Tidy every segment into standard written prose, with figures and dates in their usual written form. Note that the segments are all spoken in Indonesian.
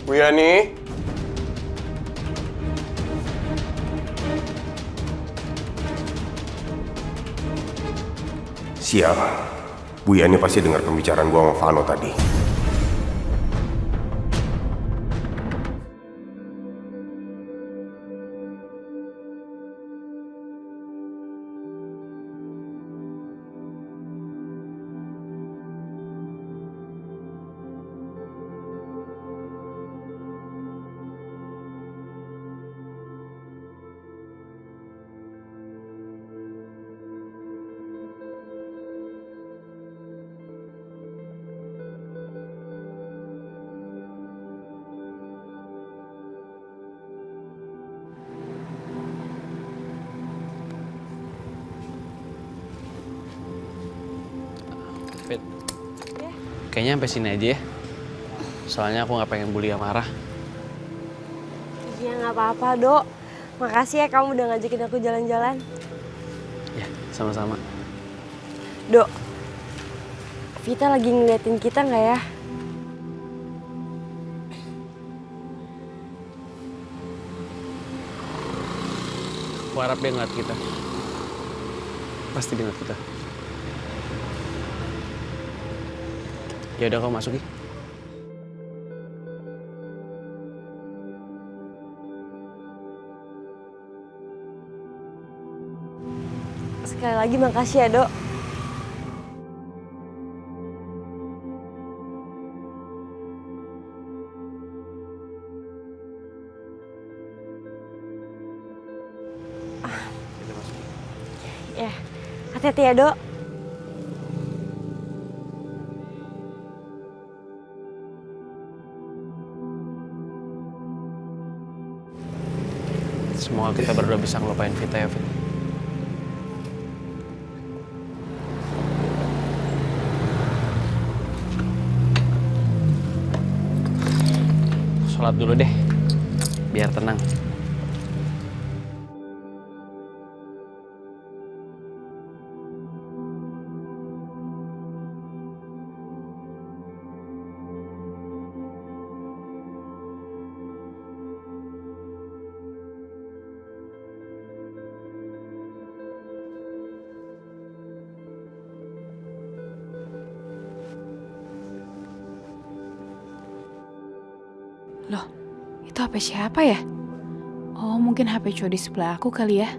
Bu Yani. Siap. Bu Yani pasti dengar pembicaraan gua sama Vano tadi. Fit, kayaknya sampai sini aja ya. Soalnya aku nggak pengen bully marah. Iya nggak apa-apa, Dok. Makasih ya kamu udah ngajakin aku jalan-jalan. Ya, sama-sama. Dok, Vita lagi ngeliatin kita nggak ya? Aku harap dia ngeliat kita. Pasti dia ngeliat kita. Ya udah, kau masuk ya. Sekali lagi makasih ya, Dok. Ya, hati-hati ya, Dok. Semoga kita berdua bisa ngelupain Vita ya, Fit. Sholat dulu deh, biar tenang. Loh, itu HP siapa ya? Oh, mungkin HP cowok di sebelah aku kali ya.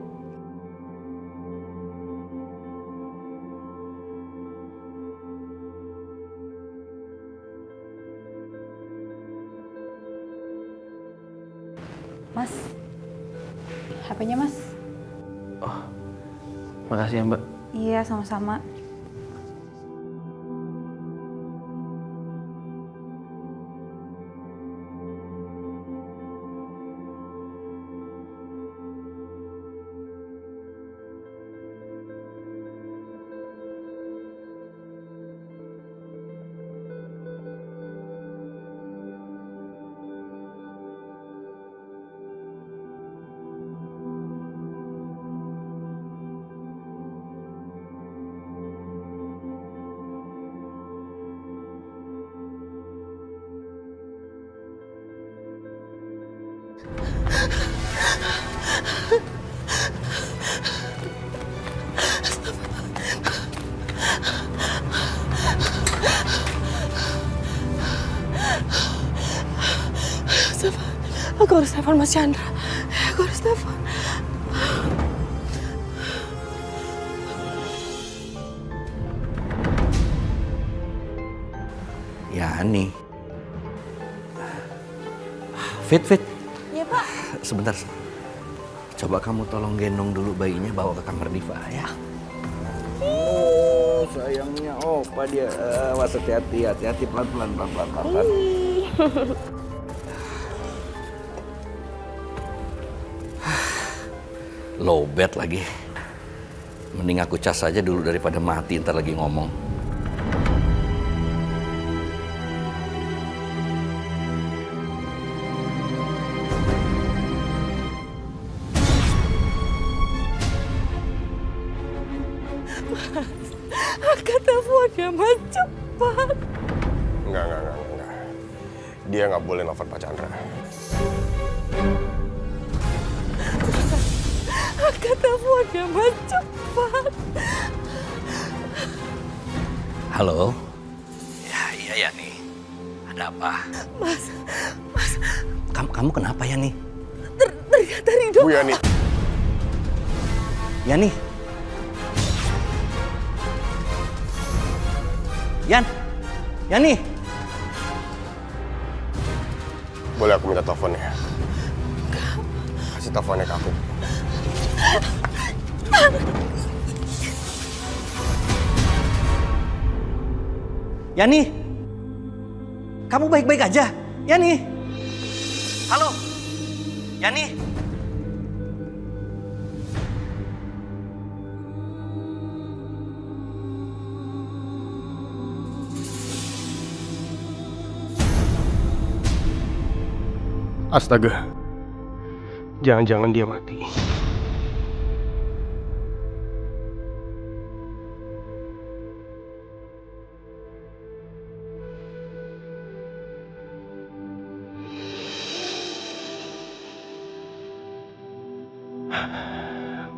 Mas, HP-nya Mas. Oh, makasih ya, Mbak. Iya, sama-sama. Aku harus telepon Mas Chandra. Aku harus telepon. Yani. Fit. Iya, Pak. Sebentar. Coba kamu tolong gendong dulu bayinya, bawa ke kamar Diva ya. Oh, sayangnya opa dia. Awas, hati-hati, pelan-pelan. Lowbat lagi. Mending aku cas aja dulu daripada mati ntar lagi ngomong. Angkat teleponnya, Mas, cepat. Enggak. Dia nggak boleh nelfon Pak Chandra. Angkat teleponnya, Mas, cepat. Halo? Ya, iya ya nih. Ada apa? Mas. Kamu kenapa ya nih? Ternyata Rido. Bu Yani. Yani? Yani? Boleh aku minta teleponnya? Kasih teleponnya ke aku. Yani? Kamu baik-baik aja? Yani? Halo? Yani? Astaga. Jangan-jangan dia mati.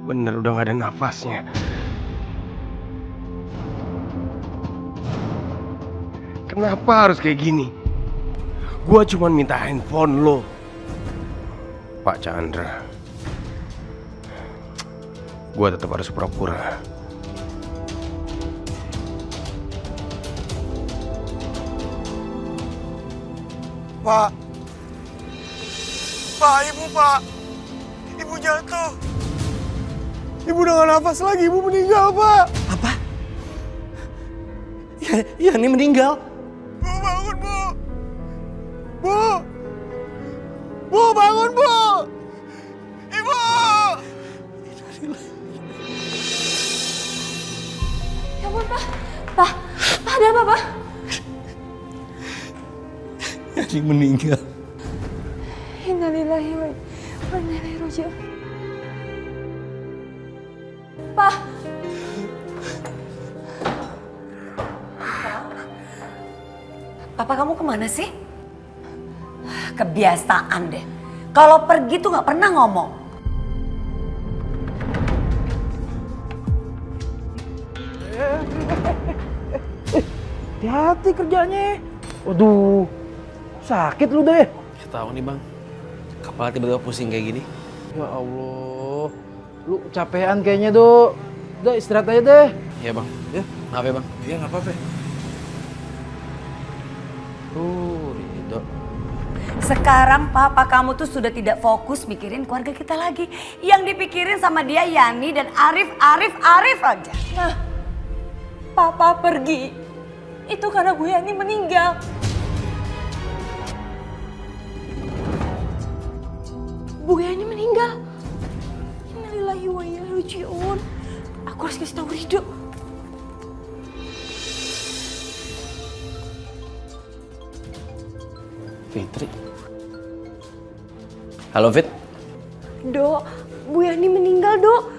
Bener udah gak ada nafasnya. Kenapa harus kayak gini? Gua cuma minta handphone lo, Pak Chandra. Gua tetap harus pura-pura. Pak, Ibu, Pak. Ibu jatuh. Ibu udah gak nafas lagi, Ibu meninggal, Pak. Apa? Yani meninggal? Bu, bangun, Bu. Bu, bangun, Bu. Ibu. Ya ampun, Pak. Pak, ada apa, Pak? Yani meninggal. Innalillahi wa inna ilaihi raji'un. Pak. Papa kamu kemana sih? Kebiasaan deh. Kalau pergi tuh nggak pernah ngomong. Hati-hati kerjanya. Waduh, sakit lu deh. Ya tahu nih bang, kepala tiba-tiba pusing kayak gini. Ya Allah, lu capean kayaknya Do. Udah istirahat aja deh. Iya bang, Ya. maaf ya bang. Iya nggak apa-apa. Ridho. Sekarang papa kamu tuh sudah tidak fokus mikirin keluarga kita lagi. Yang dipikirin sama dia Yani dan Arif aja. Nah, Papa pergi. Itu karena Bu Yani meninggal. Bu Yani meninggal. Innalillahi wa inna ilaihi raji'un. Aku harus kasih tahu Rido. Fitri. Halo Fit. Dok, Bu Yani meninggal, Dok.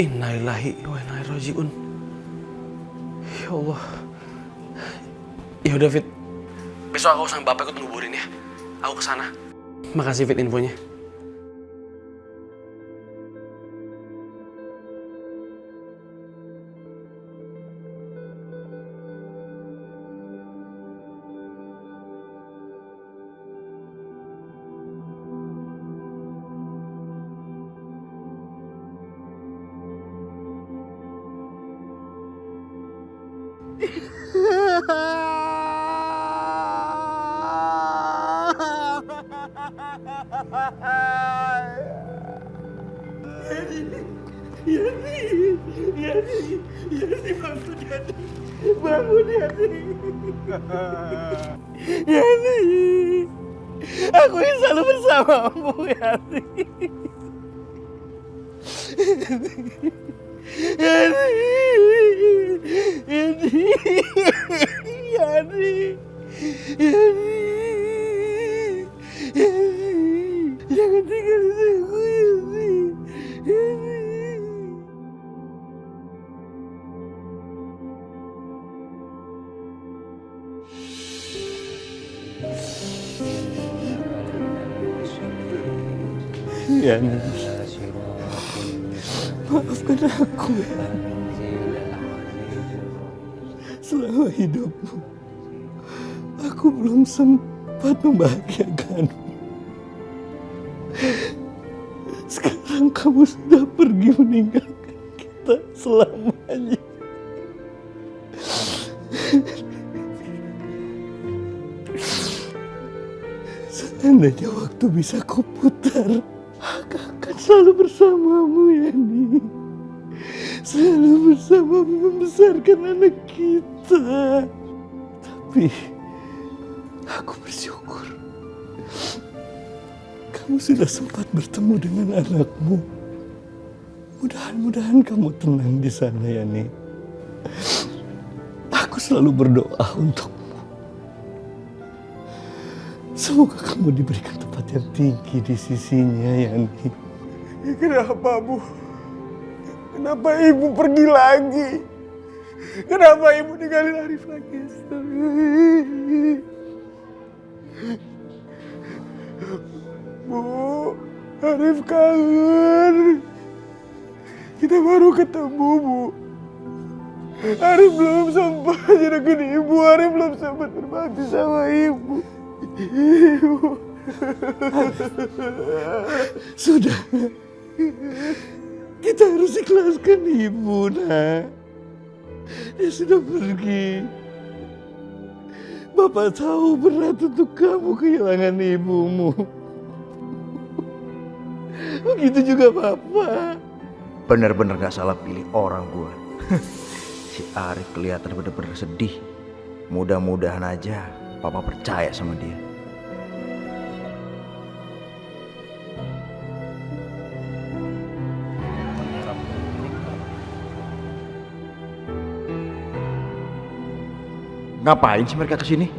Innalillahi wa inna ilaihi raji'un. Ya Allah. Ya udah Fit. Besok aku sama bapak ikut nguburin ya. Aku kesana. Makasih Fit infonya. Yani, aku yang selalu bersamamu, Yani. Yani, jangan tinggalin aku, Yani. Yani. Maafkan aku. Selama hidupmu, aku belum sempat membahagiakanmu. Sekarang kamu sudah pergi meninggalkan kita selamanya. Seandainya waktu bisa kuputar, aku akan selalu bersamamu, Yani. Selalu bersamamu membesarkan anak kita. Tapi aku bersyukur kamu sudah sempat bertemu dengan anakmu. Mudah-mudahan kamu tenang di sana, Yani. Aku selalu berdoa untukmu. Semoga kamu diberikan tempat yang tinggi di sisinya, Yani. Kenapa, Bu? Kenapa Ibu pergi lagi? Kenapa Ibu ninggalin Arif lagi? Bu, Arif kangen. Kita baru ketemu, Bu. Arif belum sempat jadikan Ibu. Arif belum sempat berbakti sama Ibu. Ibu. Sudah. Kita harus ikhlaskan Ibu, Nak. Dia sudah pergi. Bapak tahu berat untuk kamu kehilangan ibumu. Begitu juga Bapak. Bener-bener gak salah pilih orang gua. Si Arif kelihatan bener-bener sedih. Mudah-mudahan aja Papa percaya sama dia. Ngapain sih mereka kesini?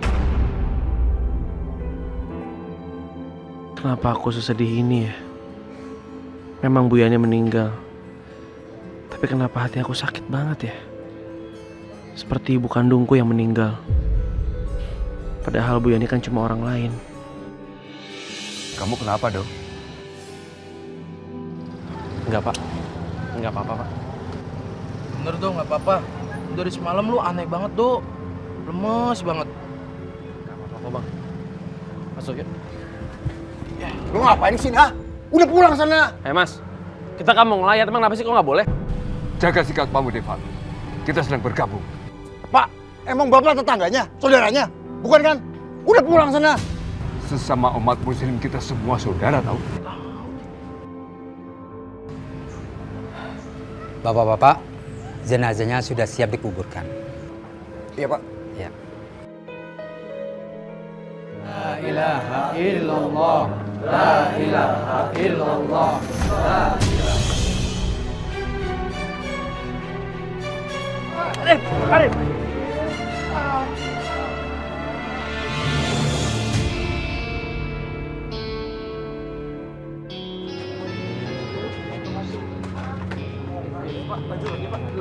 Kenapa aku sesedih ini ya? Memang Bu Yani meninggal. Tapi kenapa hati aku sakit banget ya? Seperti ibu kandungku yang meninggal. Padahal Bu Yani kan cuma orang lain. Kamu kenapa, Dok? Enggak, Pak. Enggak apa-apa, Pak. Bener dong, nggak apa-apa. Dari semalam lu aneh banget, Dok. Lemes banget. Enggak apa-apa, Bang. Masuk yuk. Lu ngapain sih, ha? Udah pulang sana. Mas. Kita kan mau ngelayat, emang kenapa sih kok nggak boleh? Jaga sikap kamu, Devan. Kita sedang bergabung. Pak, emang Bapak tetangganya, saudaranya? Bukan kan? Udah pulang sana. Sesama umat muslim kita semua saudara, tahu? Bapak-bapak, jenazahnya sudah siap dikuburkan. Iya, Pak. Ya. La ilaha illallah. La ilaha illallah. La ilaha. Arif.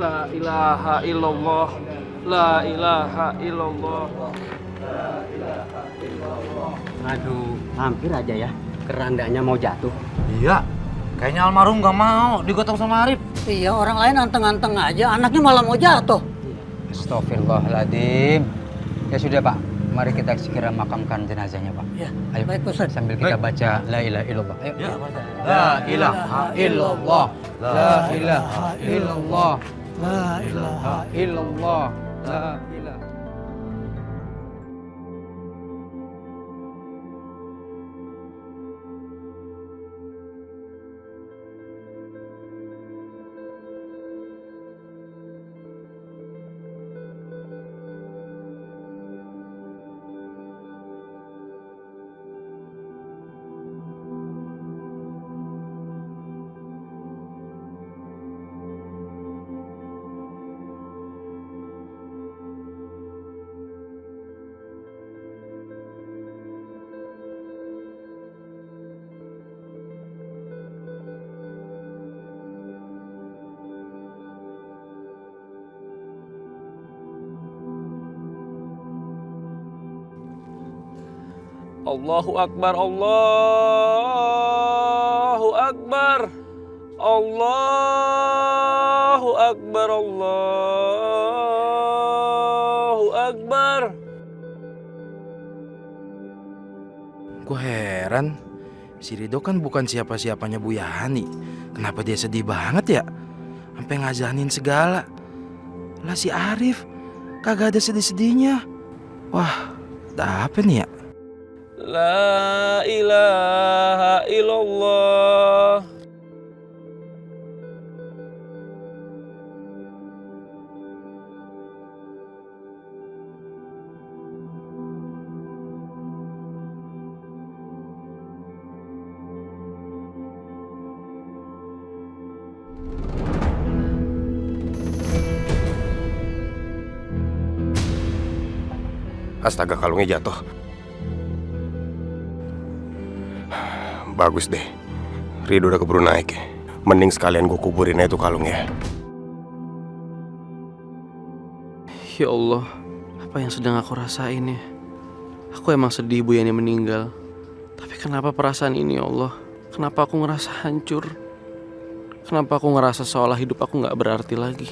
La ilaha illallah. La ilaha illallah. Aduh, hampir aja ya. Kerandanya mau jatuh. Iya, kayaknya almarhum gak mau digotong sama Arif. Iya, orang lain anteng-anteng aja, anaknya malah mau jatuh. Astagfirullahaladzim. Ya sudah Pak, mari kita segera makamkan jenazahnya Pak. Ya, Ayo, baik Ustaz. sambil kita baca La ilaha illallah. Ayo. Ya. La ilaha illallah. La ilaha illallah. La ilaha illallah. La ilaha. Allahu Akbar, Allah Allahu Akbar. Allahu Akbar. Allahu Akbar. Gue heran, si Rido kan bukan siapa-siapanya Bu Yani. Kenapa dia sedih banget ya? Sampai ngazanin segala. Lah si Arif kagak ada sedih-sedihnya. Wah, ada apa nih ya? La ilaha illallah. Astaga, kalungnya jatuh. Bagus deh, Rido udah keburu naik. Mending sekalian gue kuburin aja tuh kalungnya. Ya Allah, apa yang sedang aku rasain ya? Aku emang sedih Bu Yani meninggal. Tapi kenapa perasaan ini ya Allah? Kenapa aku ngerasa hancur? Kenapa aku ngerasa seolah hidup aku gak berarti lagi?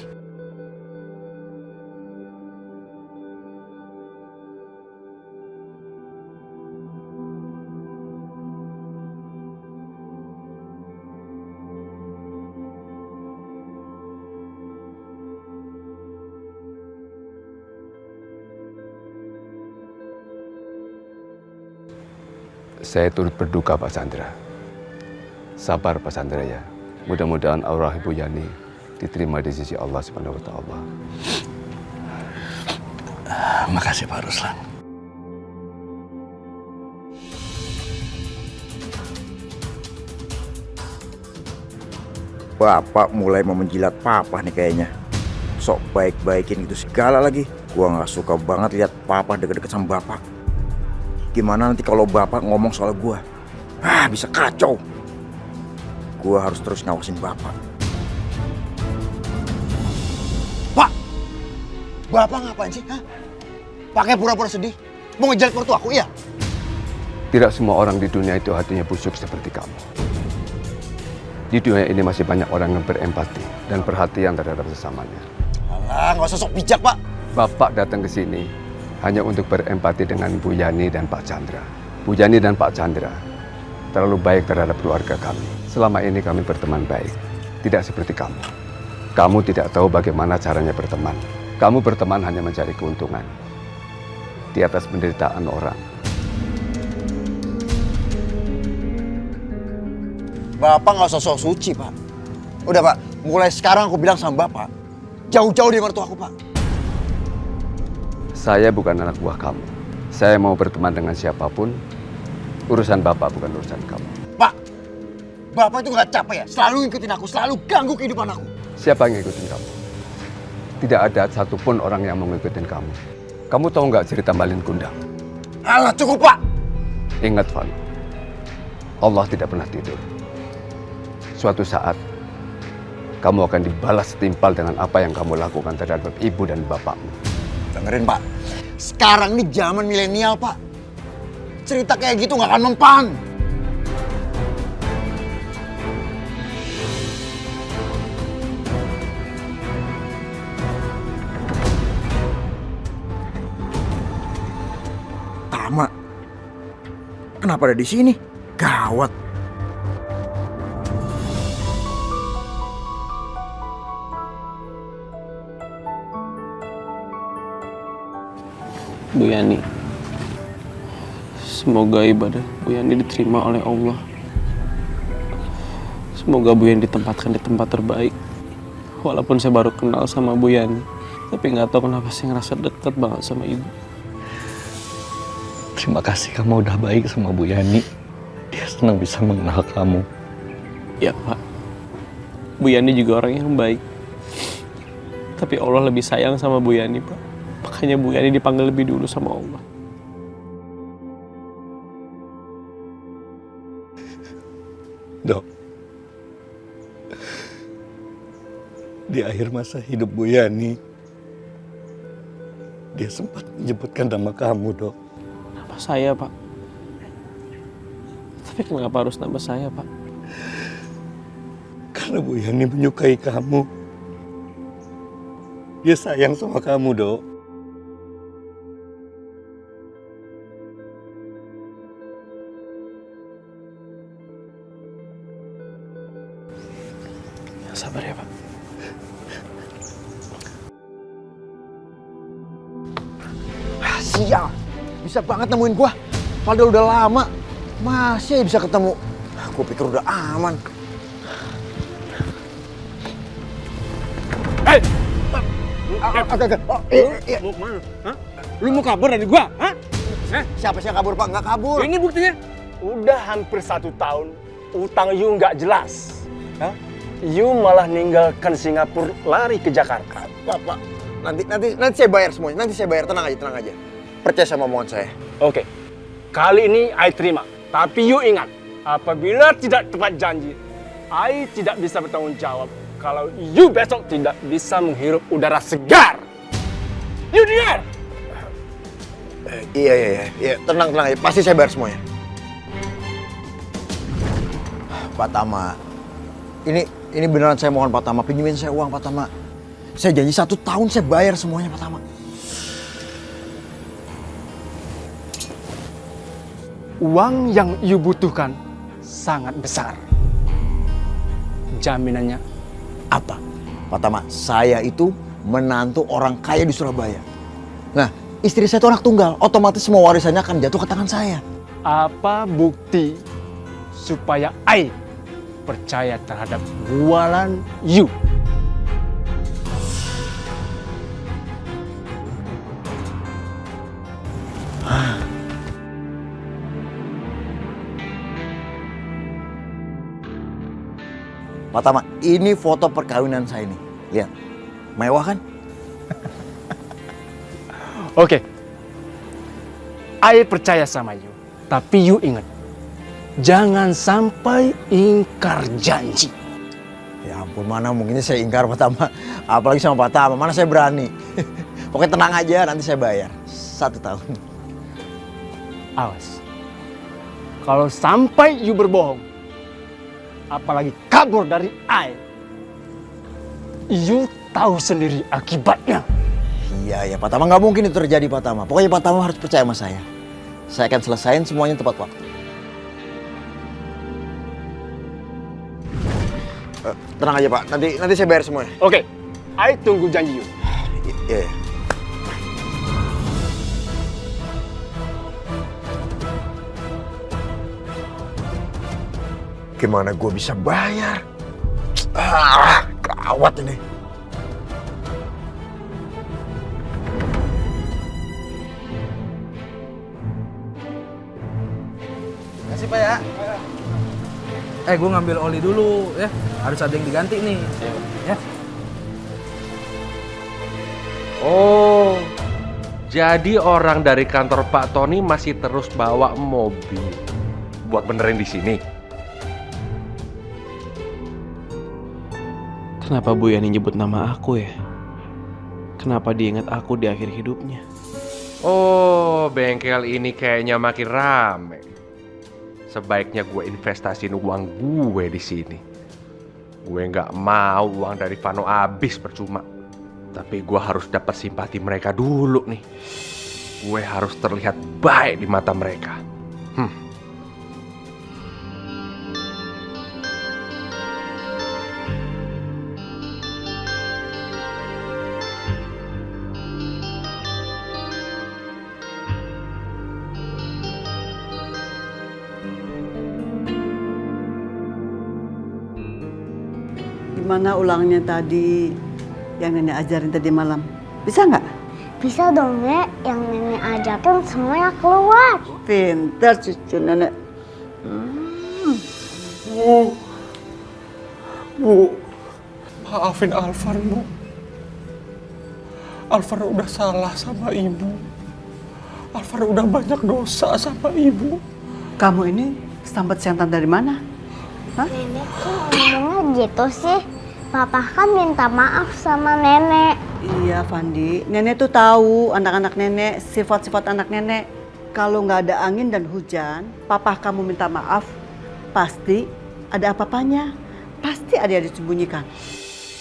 Saya turut berduka Pak Chandra. Sabar Pak Chandra ya. Mudah-mudahan aurah Ibu Yani diterima di sisi Allah Subhanahu wa Ta'ala. Makasih Pak Ruslan. Bapak mulai mau menjilat papa nih kayaknya. Sok baik-baikin itu segala lagi. Gua nggak suka banget lihat papa deket-deket sama bapak. Gimana nanti kalau bapak ngomong soal gua? Bisa kacau. Gua harus terus ngawasin bapak. Pak! Bapak ngapain sih? Pakai pura-pura sedih? Mau ngejar mertua aku, iya? Tidak semua orang di dunia itu hatinya busuk seperti kamu. Di dunia ini masih banyak orang yang berempati dan perhatian terhadap sesamanya. Alah, nggak usah sok bijak, Pak. Bapak datang ke sini hanya untuk berempati dengan Bu Yani dan Pak Chandra. Bu Yani dan Pak Chandra terlalu baik terhadap keluarga kami. Selama ini kami berteman baik, tidak seperti kamu. Kamu tidak tahu bagaimana caranya berteman. Kamu berteman hanya mencari keuntungan di atas penderitaan orang. Bapak nggak usah sok suci, Pak. Udah, Pak. Mulai sekarang aku bilang sama Bapak, jauh-jauh dari mertua aku, Pak. Saya bukan anak buah kamu. Saya mau berteman dengan siapapun. Urusan Bapak bukan urusan kamu. Pak, Bapak itu nggak capek ya? Selalu ngikutin aku, selalu ganggu kehidupan aku. Siapa yang ngikutin kamu? Tidak ada satupun orang yang mau ngikutin kamu. Kamu tahu nggak cerita Malin Kundang? Alah, cukup, Pak. Ingat, Van. Allah tidak pernah tidur. Suatu saat, kamu akan dibalas setimpal dengan apa yang kamu lakukan terhadap ibu dan bapakmu. Dengerin, Pak. Sekarang ini zaman milenial, Pak. Cerita kayak gitu nggak akan mempan. Tama, kenapa ada di sini? Gawat. Bu Yani, semoga ibadah Bu Yani diterima oleh Allah. Semoga Bu Yani ditempatkan di tempat terbaik. Walaupun saya baru kenal sama Bu Yani, tapi nggak tahu kenapa saya ngerasa dekat banget sama ibu. Terima kasih kamu udah baik sama Bu Yani. Dia senang bisa mengenal kamu. Ya Pak, Bu Yani juga orang yang baik. Tapi Allah lebih sayang sama Bu Yani, Pak. Makanya Bu Yani dipanggil lebih dulu sama Allah. Dok, di akhir masa hidup Bu Yani, dia sempat menyebutkan nama kamu, Dok. Nama saya, Pak. Tapi kenapa harus nama saya, Pak? Karena Bu Yani menyukai kamu. Dia sayang sama kamu, Dok. Sabar ya, Pak. Sial, bisa banget nemuin gua. Padahal udah lama, masih bisa ketemu. Gua pikir udah aman. Hei! Mau kemana? Hah? Lu mau kabur dari gua? Hah? Siapa sih yang kabur, Pak? Nggak kabur. Ini buktinya. Udah hampir 1 tahun, utang you nggak jelas. Hah? You malah ninggalkan Singapura lari ke Jakarta. Pak, nanti saya bayar semuanya. Nanti saya bayar, tenang aja. Percaya sama omongan saya. Oke, kali ini I terima. Tapi you ingat, apabila tidak tepat janji, I tidak bisa bertanggung jawab kalau you besok tidak bisa menghirup udara segar. You dengar? Iya, tenang aja. Pasti saya bayar semuanya. Pak Tama, ini beneran saya mohon Pak Tama, pinjemin saya uang Pak Tama. Saya janji 1 tahun saya bayar semuanya Pak Tama. Uang yang you butuhkan sangat besar. Jaminannya apa? Pak Tama, saya itu menantu orang kaya di Surabaya. Nah, istri saya itu anak tunggal, otomatis semua warisannya akan jatuh ke tangan saya. Apa bukti supaya I percaya terhadap bualan you? Pak Tama, ini foto perkawinan saya nih. Lihat, mewah kan? Oke, I percaya sama you. Tapi you ingat, jangan sampai ingkar janji. Ya ampun, mana mungkinnya saya ingkar Pak Tama. Apalagi sama Pak Tama, mana saya berani. Pokoknya tenang aja, nanti saya bayar. 1 tahun. Awas, kalau sampai you berbohong, apalagi kabur dari I, you tahu sendiri akibatnya. Iya, Pak Tama, nggak mungkin itu terjadi Pak Tama. Pokoknya Pak Tama harus percaya sama saya. Saya akan selesain semuanya tepat waktu. Tenang aja Pak, nanti saya bayar semuanya. Oke, I tunggu janji you. Iya. Gimana gue bisa bayar? Gawat ini. Kasih Pak ya. Gue ngambil oli dulu ya. Harus ada yang diganti nih. Ya. Oh, jadi orang dari kantor Pak Tony masih terus bawa mobil buat benerin di sini. Kenapa Bu Yani nyebut nama aku ya? Kenapa dia ingat aku di akhir hidupnya? Oh, bengkel ini kayaknya makin rame. Sebaiknya gue investasiin uang gue di sini. Gue nggak mau uang dari Vano habis percuma. Tapi gue harus dapat simpati mereka dulu nih. Gue harus terlihat baik di mata mereka. Gimana ulangnya tadi yang nenek ajarin tadi malam? Bisa nggak? Bisa dong, Nek. Yang nenek ajarkan semuanya keluar. Pintar cucu nenek. Bu, maafin Alvar, Bu. Alvar udah salah sama Ibu. Alvar udah banyak dosa sama Ibu. Kamu ini sambat siantan dari mana? Hah? Nenek kok ngomongnya gitu sih? Papa kan minta maaf sama nenek. Iya, Fandi. Nenek tuh tahu anak-anak nenek, sifat-sifat anak nenek. Kalau nggak ada angin dan hujan, papa kamu minta maaf, pasti ada apa-apanya. Pasti ada yang disembunyikan.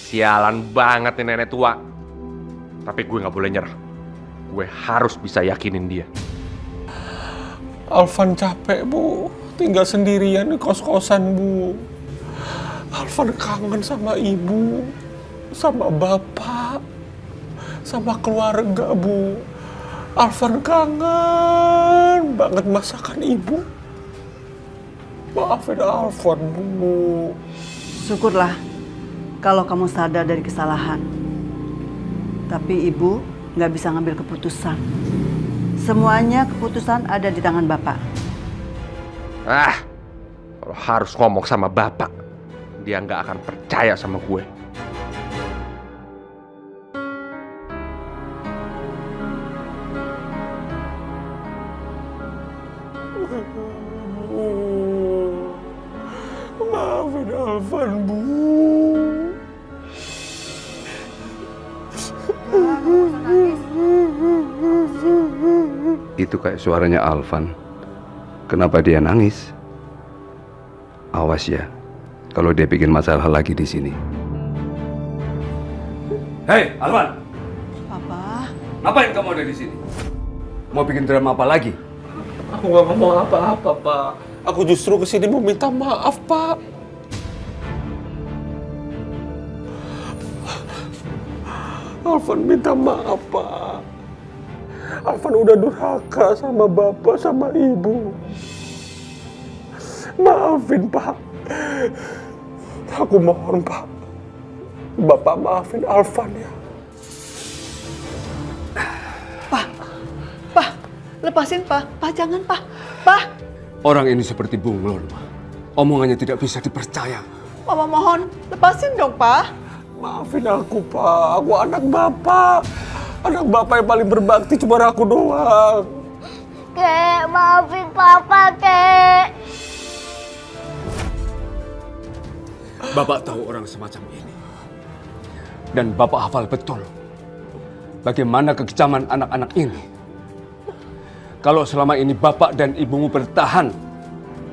Sialan banget nih nenek tua. Tapi gue gak boleh nyerah. Gue harus bisa yakinin dia. Alvan capek, Bu. Tinggal sendirian di kos-kosan, Bu. Alvan kangen sama ibu, sama bapak, sama keluarga, Bu. Alvan kangen banget masakan ibu. Maafin Alvan, Bu. Syukurlah kalau kamu sadar dari kesalahan. Tapi ibu nggak bisa ngambil keputusan. Semuanya keputusan ada di tangan bapak. Kalau harus ngomong sama bapak, dia nggak akan percaya sama gue. Maafin Alvan, Bu. Itu kayak suaranya Alvan. Kenapa dia nangis? Awas ya, kalau dia bikin masalah lagi di sini. Hei, Alvan. Papa. Ngapain kamu ada di sini? Mau bikin drama apa lagi? Aku gak ngomong apa-apa, Pak. Aku justru kesini mau minta maaf, Pak. Alvan minta maaf, Pak. Alvan udah durhaka sama bapak, sama ibu. Maafin, Pak. Aku mohon, Pak. Bapak maafin Alvan ya. Pak, lepasin Pak. Pak jangan Pak. Pak. Orang ini seperti bunglon. Omongannya tidak bisa dipercaya. Mama mohon, lepasin dong Pak. Maafin aku, Pak. Aku anak bapak. Anak bapak yang paling berbakti cuma aku doang. Kek, maafin papa, Kek. Bapak tahu orang semacam ini. Dan Bapak hafal betul bagaimana kekejaman anak-anak ini. Kalau selama ini Bapak dan Ibumu bertahan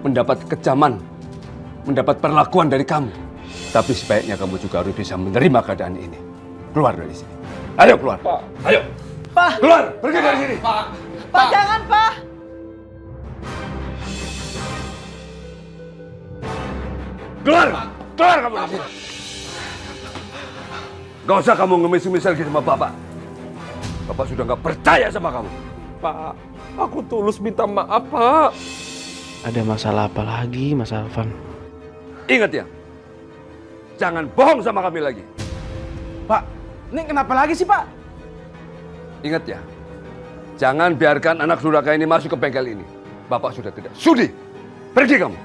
mendapat kekejaman, mendapat perlakuan dari kamu. Tapi sebaiknya kamu juga harus bisa menerima keadaan ini. Keluar dari sini. Ayo keluar. Pak. Ayo. Pak. Keluar. Pergi dari sini. Pak. Pak jangan Pak. Keluar. Keluar kamu dari sini. Gak usah kamu ngemis-misal gitu sama Bapak. Bapak sudah gak percaya sama kamu. Pak, aku tulus minta maaf, Pak. Ada masalah apa lagi, Mas Alvan? Ingat ya, jangan bohong sama kami lagi. Pak, ini kenapa lagi sih Pak? Ingat ya, jangan biarkan anak durhaka ini masuk ke bengkel ini. Bapak sudah tidak sudi. Pergi kamu.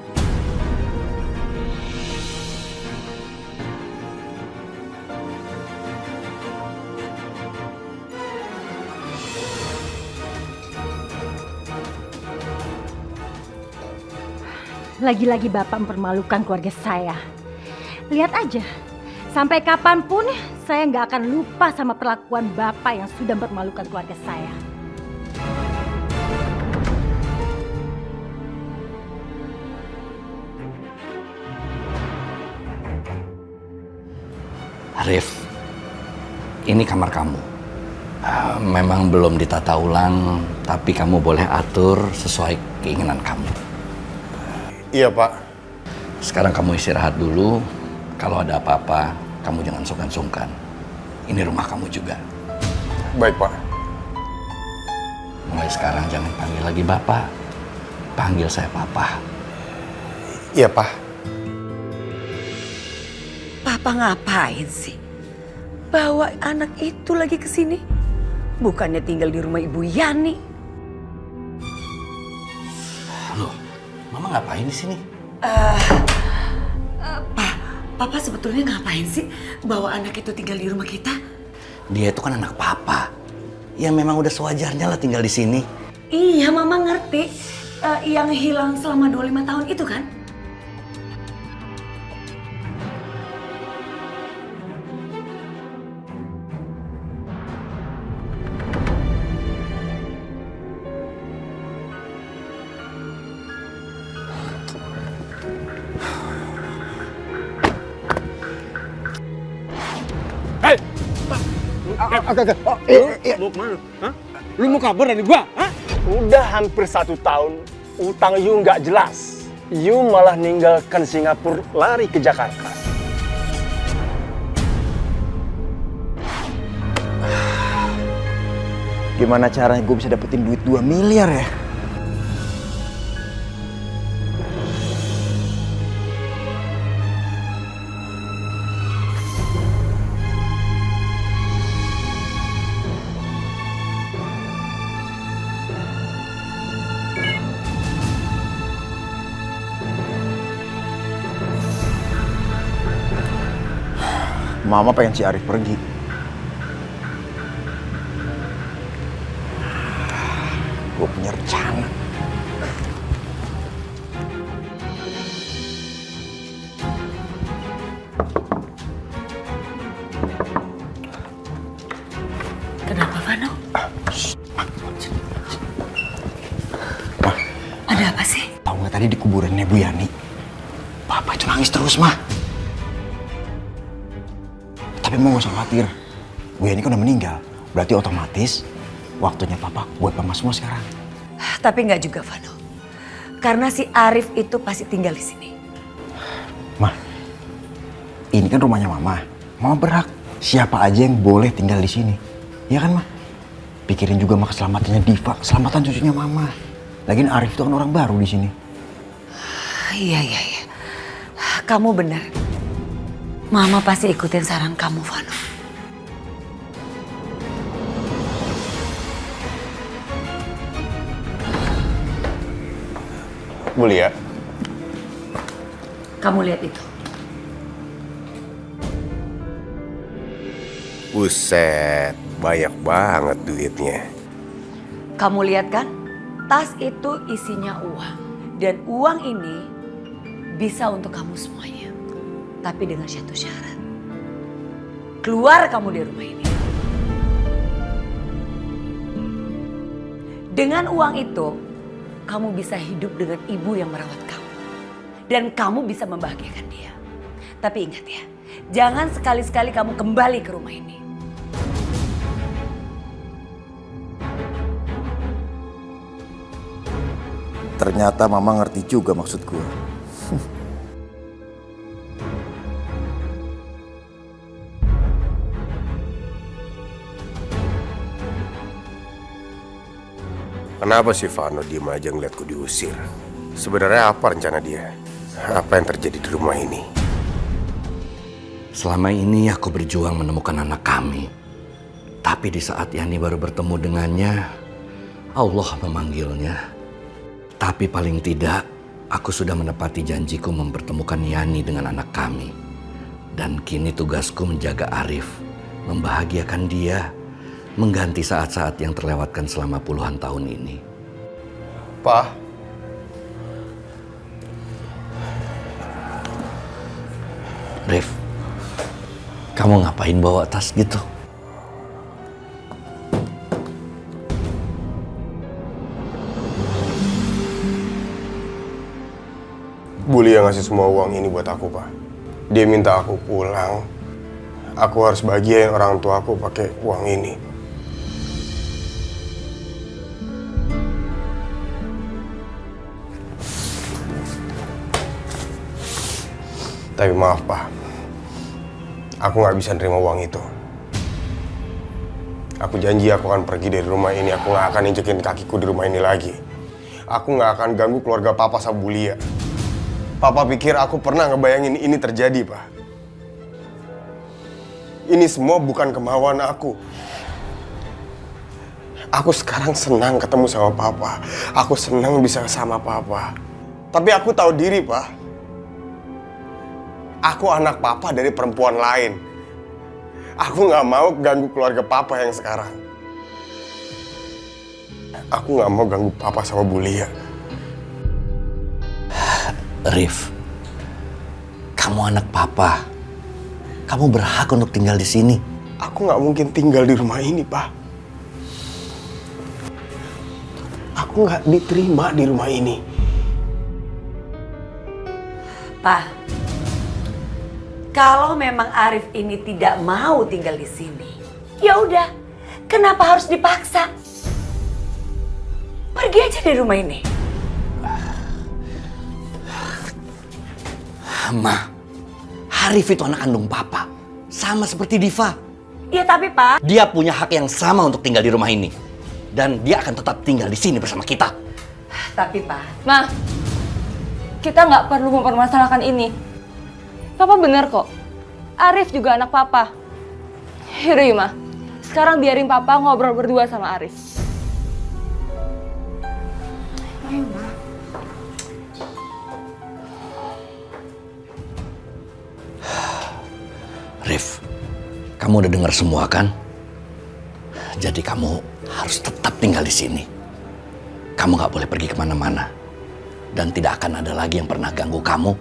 Lagi-lagi Bapak mempermalukan keluarga saya. Lihat aja, sampai kapanpun saya nggak akan lupa sama perlakuan Bapak yang sudah mempermalukan keluarga saya. Arif, ini kamar kamu. Memang belum ditata ulang, tapi kamu boleh atur sesuai keinginan kamu. Iya, Pak. Sekarang kamu istirahat dulu. Kalau ada apa-apa, kamu jangan sungkan-sungkan. Ini rumah kamu juga. Baik, Pak. Mulai sekarang jangan panggil lagi Bapak. Panggil saya Papa. Iya, Pak. Papa ngapain sih? Bawa anak itu lagi ke sini? Bukannya tinggal di rumah Ibu Yani. Loh, Mama ngapain di sini? Papa sebetulnya ngapain sih bawa anak itu tinggal di rumah kita? Dia itu kan anak Papa. Ya memang udah sewajarnya lah tinggal di sini. Iya, Mama ngerti. Yang hilang selama 25 tahun itu kan? Agak. Mau kemana? Hah? Lu mau kabur dari gua? Hah? Udah hampir 1 tahun, utang you nggak jelas. You malah ninggalkan Singapura lari ke Jakarta. Gimana caranya gue bisa dapetin duit 2 miliar ya? Mama pengen si Arif pergi. Gue punya rencana. Kenapa, Vano? Ada apa sih? Tahu nggak tadi di kuburannya Bu Yani? Papa itu nangis terus, mah. Tapi mau gak usah khawatir. Bu Yani kan udah meninggal. Berarti otomatis waktunya Papa buat Mama semua sekarang. Tapi nggak juga, Vano. Karena si Arif itu pasti tinggal di sini. Mah, ini kan rumahnya Mama. Mama berhak. Siapa aja yang boleh tinggal di sini. Iya kan, Mah? Pikirin juga mah keselamatannya Diva, keselamatan cucunya Mama. Lagian Arif itu kan orang baru di sini. Iya. Kamu benar. Mama pasti ikutin saran kamu, Vano. Mulia. Kamu lihat itu. Buset, banyak banget duitnya. Kamu lihat kan? Tas itu isinya uang. Dan uang ini bisa untuk kamu semuanya. Tapi dengan satu syarat. Keluar kamu dari rumah ini. Dengan uang itu, kamu bisa hidup dengan ibu yang merawat kamu. Dan kamu bisa membahagiakan dia. Tapi ingat ya, jangan sekali-sekali kamu kembali ke rumah ini. Ternyata Mama ngerti juga maksud gue. Kenapa sih Vano diem aja ngeliatku diusir? Sebenarnya apa rencana dia? Apa yang terjadi di rumah ini? Selama ini aku berjuang menemukan anak kami. Tapi di saat Yani baru bertemu dengannya, Allah memanggilnya. Tapi paling tidak, aku sudah menepati janjiku mempertemukan Yani dengan anak kami. Dan kini tugasku menjaga Arif, membahagiakan dia, mengganti saat-saat yang terlewatkan selama puluhan tahun ini. Pak. Rif, kamu ngapain bawa tas gitu? Bully yang ngasih semua uang ini buat aku, Pak. Dia minta aku pulang. Aku harus bahagiain orang tua aku pakai uang ini. Tapi maaf, Pak. Aku nggak bisa nerima uang itu. Aku janji aku akan pergi dari rumah ini. Aku nggak akan injekin kakiku di rumah ini lagi. Aku nggak akan ganggu keluarga Papa sama Bulia. Papa pikir aku pernah ngebayangin ini terjadi, Pak. Ini semua bukan kemauan aku. Aku sekarang senang ketemu sama Papa. Aku senang bisa sama Papa. Tapi aku tahu diri, Pak. Aku anak Papa dari perempuan lain. Aku nggak mau ganggu keluarga Papa yang sekarang. Aku nggak mau ganggu Papa sama Bulia. Rif, kamu anak Papa. Kamu berhak untuk tinggal di sini. Aku nggak mungkin tinggal di rumah ini, Pak. Aku nggak diterima di rumah ini. Pak, kalau memang Arif ini tidak mau tinggal di sini, ya udah, Kenapa harus dipaksa? Pergi aja dari rumah ini. Ma, Arif itu anak kandung papa. Sama seperti Diva. Iya tapi Pak. Dia punya hak yang sama untuk tinggal di rumah ini. Dan dia akan tetap tinggal di sini bersama kita. Tapi Pak. Ma, kita nggak perlu mempermasalahkan ini. Papa bener kok. Arif juga anak Papa. Yaudah yuk, Ma. Sekarang biarin Papa ngobrol berdua sama Arif. Ayo, Ma. Rif, kamu udah dengar semua kan? Jadi kamu harus tetap tinggal di sini. Kamu gak boleh pergi kemana-mana. Dan tidak akan ada lagi yang pernah ganggu kamu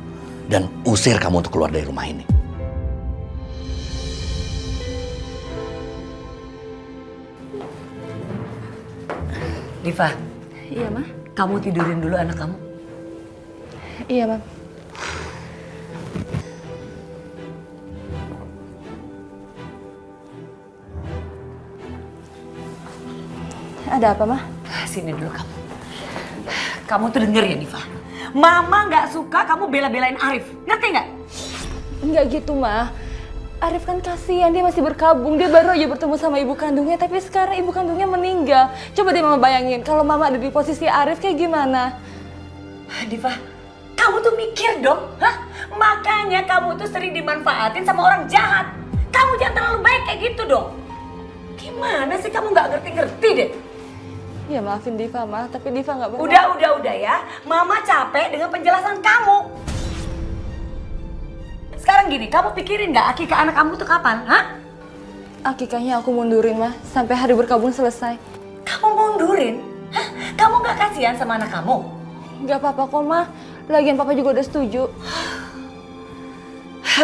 dan usir kamu untuk keluar dari rumah ini. Diva. Iya, Ma. Kamu tidurin dulu anak kamu. Iya, Ma. Ada apa, Ma? Sini dulu kamu. Kamu tuh denger ya, Diva. Mama nggak suka kamu bela-belain Arif. Ngerti nggak? Nggak gitu, Ma. Arif kan kasihan, dia masih berkabung. Dia baru aja bertemu sama ibu kandungnya, tapi sekarang ibu kandungnya meninggal. Coba deh Mama bayangin, kalau Mama ada di posisi Arif kayak gimana? Diva, kamu tuh mikir dong. Hah? Makanya kamu tuh sering dimanfaatin sama orang jahat. Kamu jangan terlalu baik kayak gitu dong. Gimana sih kamu nggak ngerti-ngerti deh? Ya maafin Diva, Ma, tapi Diva nggak berhak. Udah ya. Mama capek dengan penjelasan kamu. Sekarang gini, kamu pikirin nggak akikah anak kamu tuh kapan? Hah? Akikahnya aku mundurin, Ma, sampai hari berkabung selesai. Kamu mundurin? Hah? Kamu nggak kasihan sama anak kamu? Nggak apa-apa kok, Ma. Lagian Papa juga udah setuju.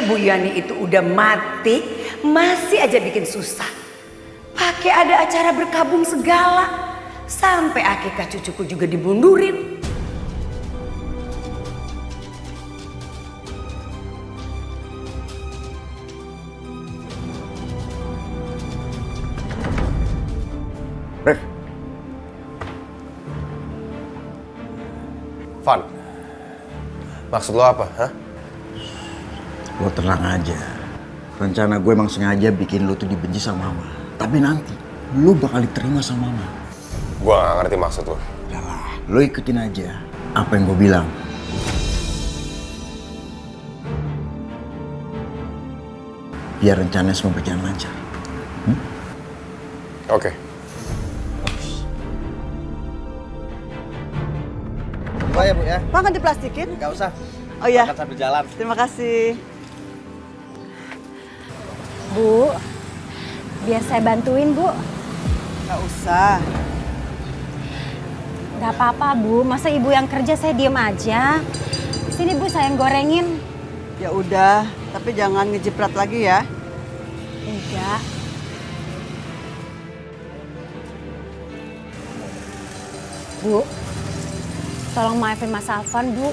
Bu Yani itu udah mati, masih aja bikin susah. Pakai ada acara berkabung segala. Sampai akikah cucuku juga dimundurin. Rif. Van. Maksud lo apa, hah? Lo tenang aja. Rencana gue emang sengaja bikin lo tuh dibenci sama Mama. Tapi nanti lo bakal diterima sama Mama. Gue gak ngerti maksud lo. Yalah, lo ikutin aja apa yang gue bilang. Biar rencananya semua berjalan lancar. Oke. Oh ya Bu ya. Pak kan diplastikin? Gak usah. Oh iya. Makan sambil jalan. Terima kasih. Bu, biar saya bantuin, Bu. Gak usah. Gak apa-apa, Bu. Masa Ibu yang kerja saya diem aja. Sini, Bu, saya yang gorengin. Ya udah, tapi jangan ngejeprat lagi ya. Enggak. Bu, tolong maafin Mas Alvan, Bu.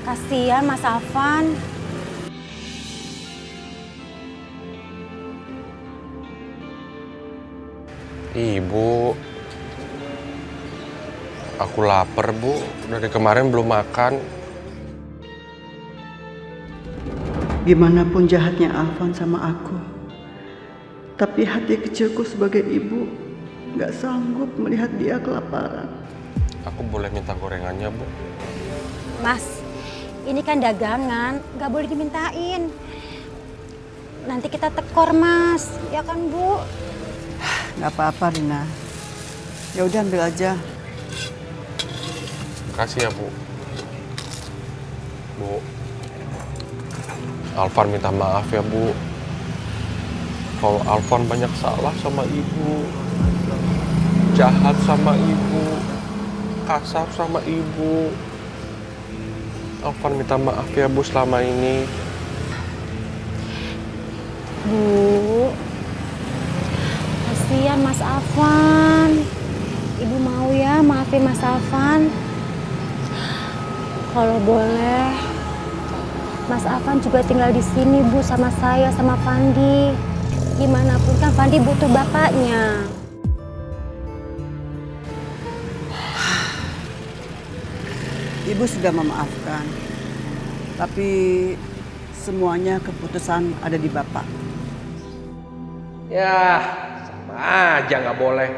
Kasihan Mas Alvan. Ibu, aku lapar, Bu. Dari kemarin belum makan. Gimana pun jahatnya Alvan sama aku, tapi hati kecilku sebagai ibu gak sanggup melihat dia kelaparan. Aku boleh minta gorengannya, Bu? Mas, ini kan dagangan, gak boleh dimintain. Nanti kita tekor, Mas. Ya kan, Bu? Gak apa-apa, Rina. Ya udah ambil aja. Makasih ya, Bu. Bu, Alvan minta maaf ya, Bu. Kalau Alvan banyak salah sama Ibu, jahat sama Ibu, kasar sama Ibu. Alvan minta maaf ya, Bu, selama ini. Bu, kasihan Mas Alvan. Ibu mau ya maafin Mas Alvan. Kalau boleh, Mas Alvan juga tinggal di sini, Bu, sama saya, sama Fandi. gimana pun kan Fandi butuh bapaknya. Ibu sudah memaafkan, tapi semuanya keputusan ada di Bapak. Ya, sama aja nggak boleh.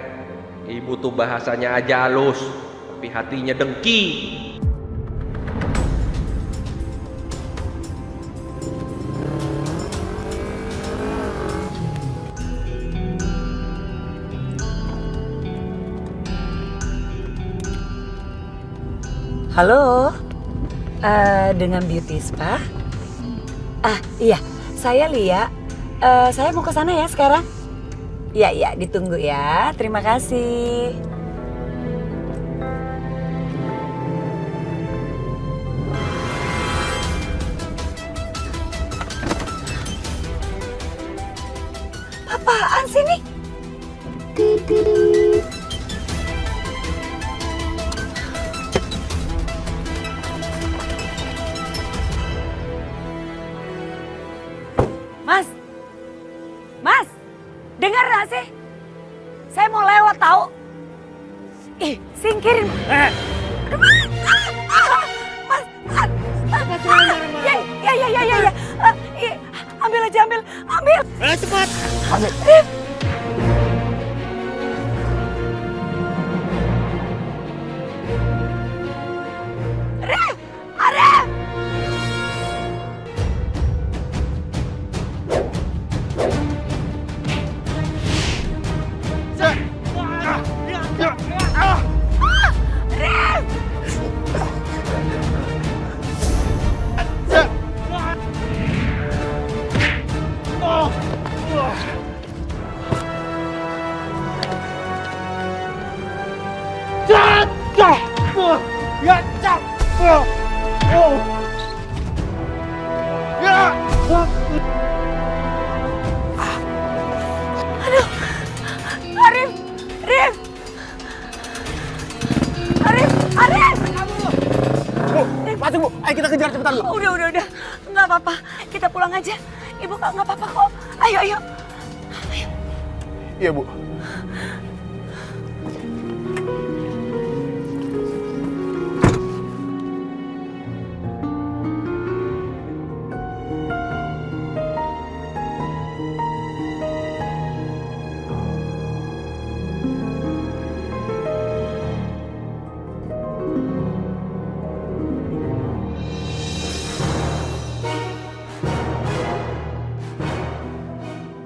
Ibu tuh bahasanya aja halus, tapi hatinya dengki. Halo, dengan Beauty Spa? Iya, saya Lia. Saya mau ke sana ya sekarang. Iya, ditunggu ya. Terima kasih. Apaan sih nih? Mas, dengar gak sih? Saya mau lewat tahu. Ih, singkirin. Mas, ya. Ambil aja, ambil. Cepat. Ambil. Arif. Masuk Bu, ayo kita kejar cepetan Bu. Udah. Nggak apa-apa, kita pulang aja. Ibu nggak apa-apa kok. Ayo. Iya Bu.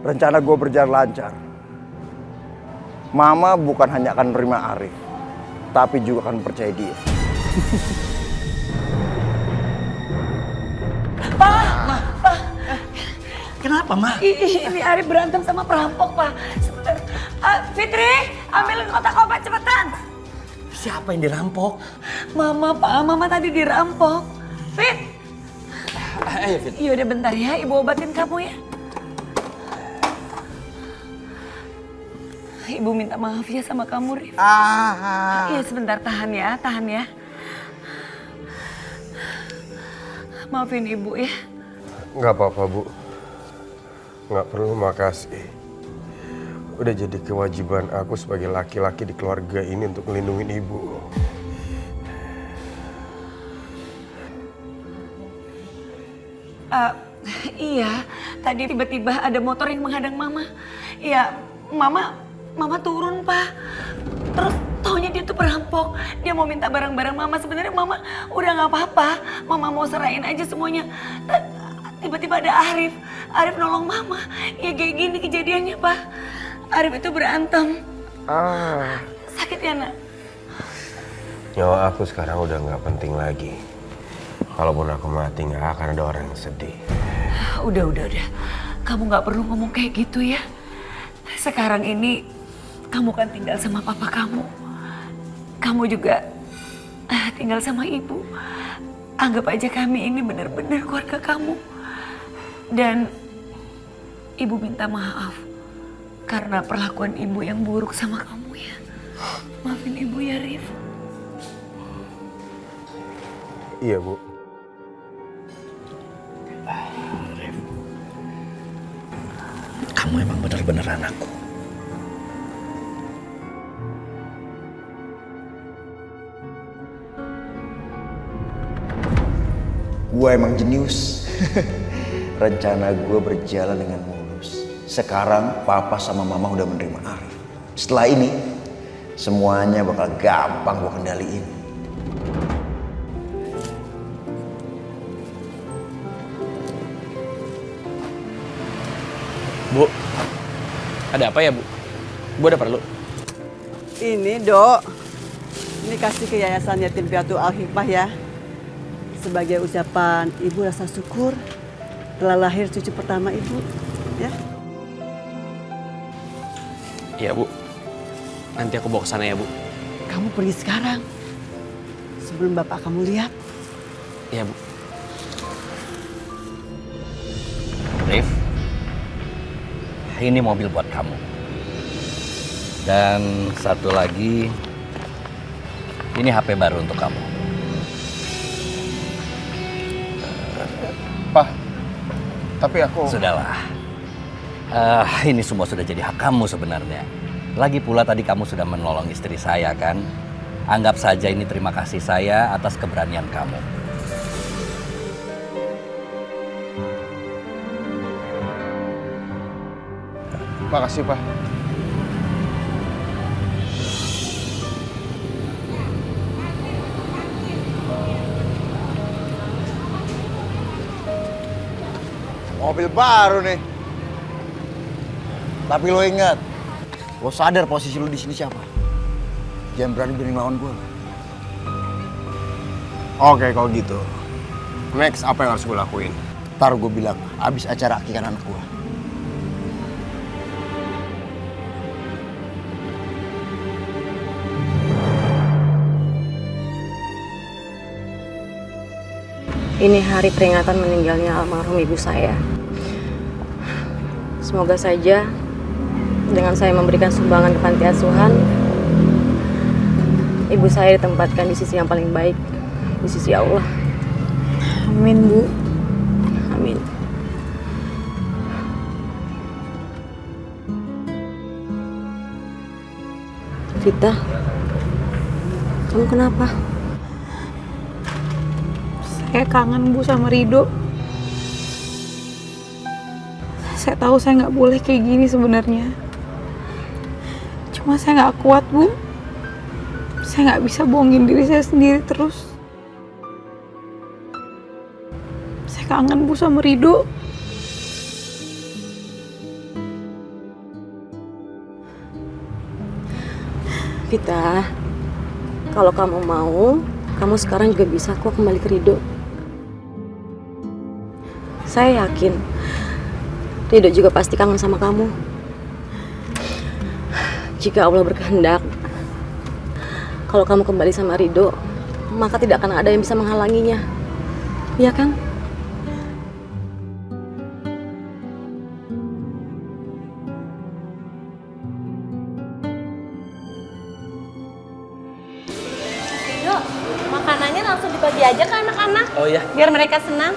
Rencana gue berjalan lancar. Mama bukan hanya akan menerima Arif, tapi juga akan percaya dia. Pak. Kenapa, Ma? Ini Arif berantem sama perampok, Pak. Sebentar. Fitri, ambilin kotak obat cepetan. Siapa yang dirampok? Mama, Pak. Mama tadi dirampok. Fit. Ayo, Fit. Iya udah bentar ya, Ibu obatin kamu ya. Ibu minta maaf ya sama kamu, Rif. Iya sebentar, tahan ya. Maafin Ibu ya. Nggak apa-apa Bu, nggak perlu makasih. Udah jadi kewajiban aku sebagai laki-laki di keluarga ini untuk melindungi Ibu. Iya, tadi tiba-tiba ada motor yang menghadang Mama. Iya, Mama turun, Pak. Terus taunya dia tuh perampok. Dia mau minta barang-barang Mama. Sebenarnya Mama udah nggak apa-apa. Mama mau serahin aja semuanya. Tiba-tiba ada Arif. Arif nolong Mama. Ya kayak gini kejadiannya, Pak. Arif itu berantem. Sakit ya, Nak? Nyawa aku sekarang udah nggak penting lagi. Kalaupun aku mati nggak akan ada orang yang sedih. Udah. Kamu nggak perlu ngomong kayak gitu ya. Sekarang ini kamu kan tinggal sama papa kamu. Kamu juga tinggal sama ibu. Anggap aja kami ini benar-benar keluarga kamu. Dan ibu minta maaf karena perlakuan ibu yang buruk sama kamu ya. Maafin ibu ya, Rif. Iya, Bu. Kamu emang benar bener anakku. Gue emang jenius. Rencana gue berjalan dengan mulus. Sekarang papa sama mama udah menerima Arif. Setelah ini, semuanya bakal gampang gue kendaliin. Bu, ada apa ya Bu? Bu ada perlu? Ini Dok, ini kasih ke Yayasan Yatim Piatu Al-Hikmah ya. Sebagai ucapan Ibu rasa syukur telah lahir cucu pertama Ibu, ya. Iya Bu, nanti aku bawa ke sana ya Bu. Kamu pergi sekarang, sebelum bapak kamu lihat. Iya Bu. Rif, ini mobil buat kamu. Dan satu lagi, ini HP baru untuk kamu. Pak, tapi aku... Sudahlah. Ini semua sudah jadi hak kamu sebenarnya. Lagi pula tadi kamu sudah menolong istri saya kan? Anggap saja ini terima kasih saya atas keberanian kamu. Makasih, Pak. Mobil baru nih. Tapi lo ingat, lo sadar posisi lo di sini siapa? Jangan berani lawan gue. Oke, kalau gitu. Next, apa yang harus gue lakuin? Ntar gue bilang, abis acara akikah anak gue. Ini hari peringatan meninggalnya almarhum ibu saya. Semoga saja dengan saya memberikan sumbangan ke panti asuhan, ibu saya ditempatkan di sisi yang paling baik, di sisi Allah. Amin, Bu. Amin. Vita, kamu kenapa? Saya kangen Bu sama Rido. Saya tahu saya nggak boleh kayak gini sebenarnya. Cuma saya nggak kuat Bu. Saya nggak bisa bohongin diri saya sendiri terus. Saya kangen Bu sama Rido. Vita, kalau kamu mau, kamu sekarang juga bisa kok kembali ke Rido. Saya yakin Rido juga pasti kangen sama kamu. Jika Allah berkehendak, kalau kamu kembali sama Rido, maka tidak akan ada yang bisa menghalanginya. Iya kan? Rido, makanannya langsung dibagi aja ke anak-anak. Oh iya. Biar mereka senang.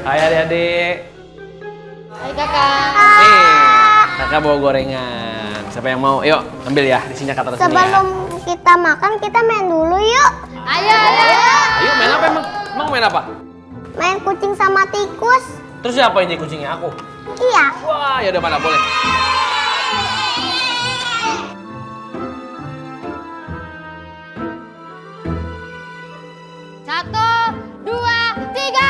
Hai adik-adik. Hai kakak. Kakak bawa gorengan. Siapa yang mau? Yuk, ambil ya. Di sini kata sini ya. Sebelum kita makan, kita main dulu yuk. Ayo. Ayo main apa emang? Emang main apa? Main kucing sama tikus. Terus siapa ini kucingnya aku? Iya. Wah, ya udah mana boleh. Satu, dua, tiga,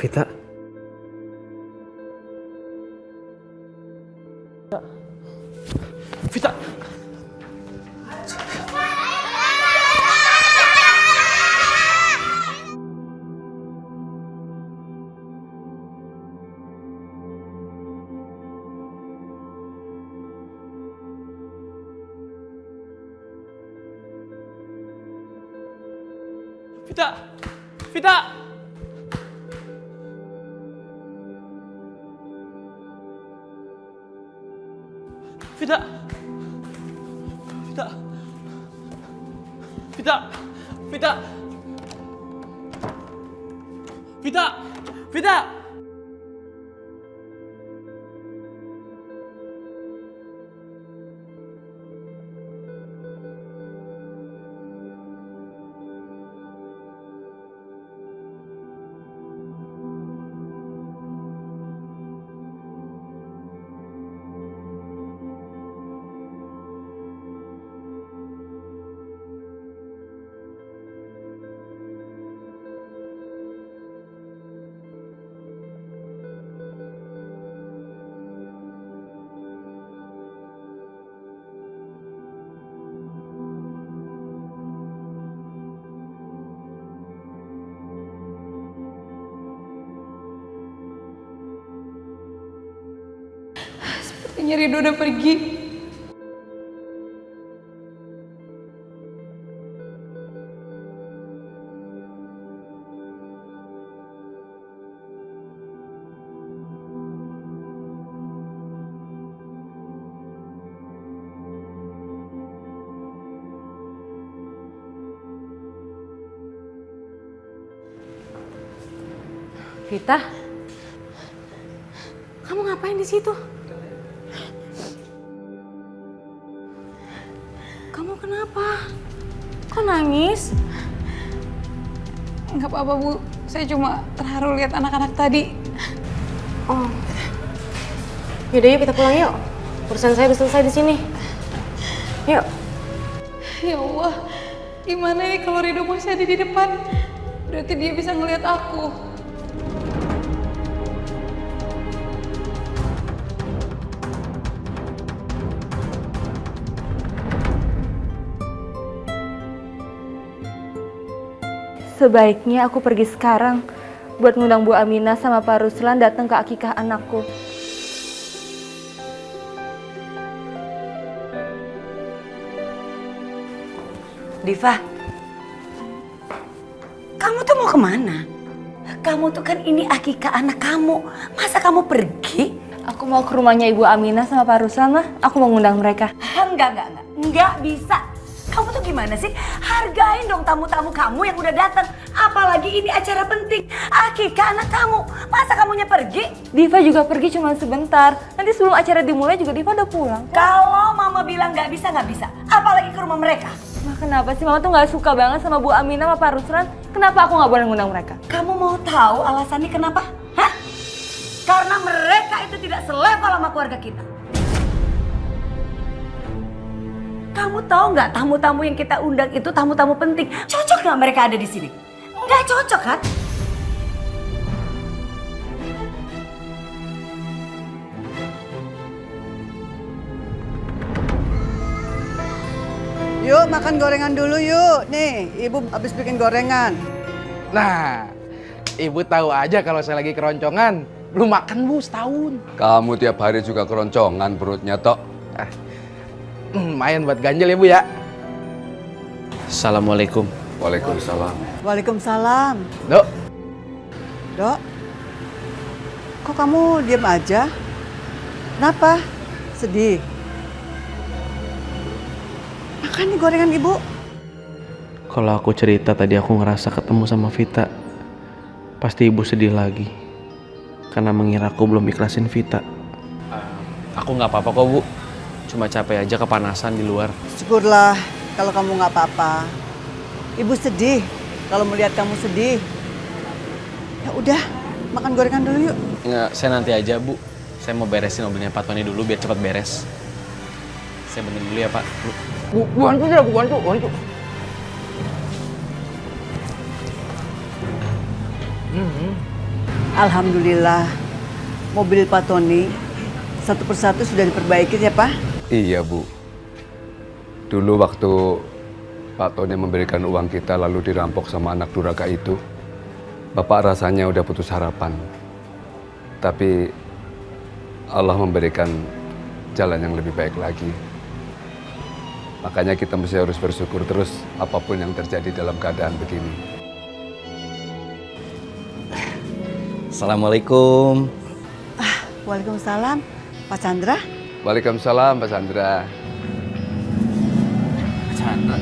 Vita. Vita. Vita. Vita. Vita. Vita. Vita. Vita. Vita. Vita. Sepertinya Rido udah pergi. Vita, kamu ngapain di situ? Kamu kenapa? Kok nangis? Nggak apa-apa, Bu. Saya cuma terharu lihat anak-anak tadi. Oh. Yaudah yuk kita pulang yuk. Urusan saya udah selesai di sini. Yuk. Ya Allah, gimana ya kalau Rido masih ada di depan? Berarti dia bisa ngelihat aku. Sebaiknya aku pergi sekarang buat ngundang Bu Aminah sama Pak Ruslan datang ke akikah anakku. Diva, kamu tuh mau kemana? Kamu tuh kan ini akikah anak kamu, masa kamu pergi? Aku mau ke rumahnya Ibu Aminah sama Pak Ruslan, mah. Aku mau ngundang mereka. Enggak bisa. Kamu tuh gimana sih? Hargain dong tamu-tamu kamu yang udah datang. Apalagi ini acara penting, akikah anak kamu. Masa kamunya pergi? Diva juga pergi cuma sebentar. Nanti sebelum acara dimulai juga Diva udah pulang. Kalau mama bilang nggak bisa. Apalagi ke rumah mereka. Mah kenapa sih mama tuh nggak suka banget sama Bu Aminah sama Pak Ruslan? Kenapa aku nggak boleh ngundang mereka? Kamu mau tahu alasannya kenapa? Hah? Karena mereka itu tidak selevel sama keluarga kita. Kamu tahu nggak tamu-tamu yang kita undang itu tamu-tamu penting. Cocok nggak mereka ada di sini? Nggak cocok kan? Yuk makan gorengan dulu yuk. Nih, ibu habis bikin gorengan. Nah, ibu tahu aja kalau saya lagi keroncongan. Belum makan, Bu, setahun. Kamu tiap hari juga keroncongan perutnya, Tok. Lumayan buat ganjel ya, Bu ya. Assalamualaikum. Waalaikumsalam. Waalaikumsalam. Dok. Dok, kok kamu diam aja? Kenapa? Sedih? Makan nih gorengan ibu. Kalau aku cerita tadi aku ngerasa ketemu sama Vita, pasti ibu sedih lagi. Karena mengira aku belum ikhlasin Vita. Aku nggak apa-apa kok, Bu. Cuma capek aja kepanasan di luar. Syukurlah kalau kamu nggak apa-apa. Ibu sedih kalau melihat kamu sedih. Ya udah, makan gorengan dulu yuk. Nggak, saya nanti aja, Bu. Saya mau beresin mobilnya Pak Tony dulu biar cepat beres. Saya benerin dulu ya, Pak. Bu, bantu ya, Bu, bantu. Alhamdulillah, mobil Pak Tony satu persatu sudah diperbaiki ya Pak? Iya Bu. Dulu waktu Pak Tony memberikan uang kita lalu dirampok sama anak durhaka itu, Bapak rasanya udah putus harapan. Tapi Allah memberikan jalan yang lebih baik lagi. Makanya kita mesti harus bersyukur terus apapun yang terjadi dalam keadaan begini. Assalamualaikum. Waalaikumsalam, Pak Chandra. Waalaikumsalam Pak Chandra. Pak Chandra.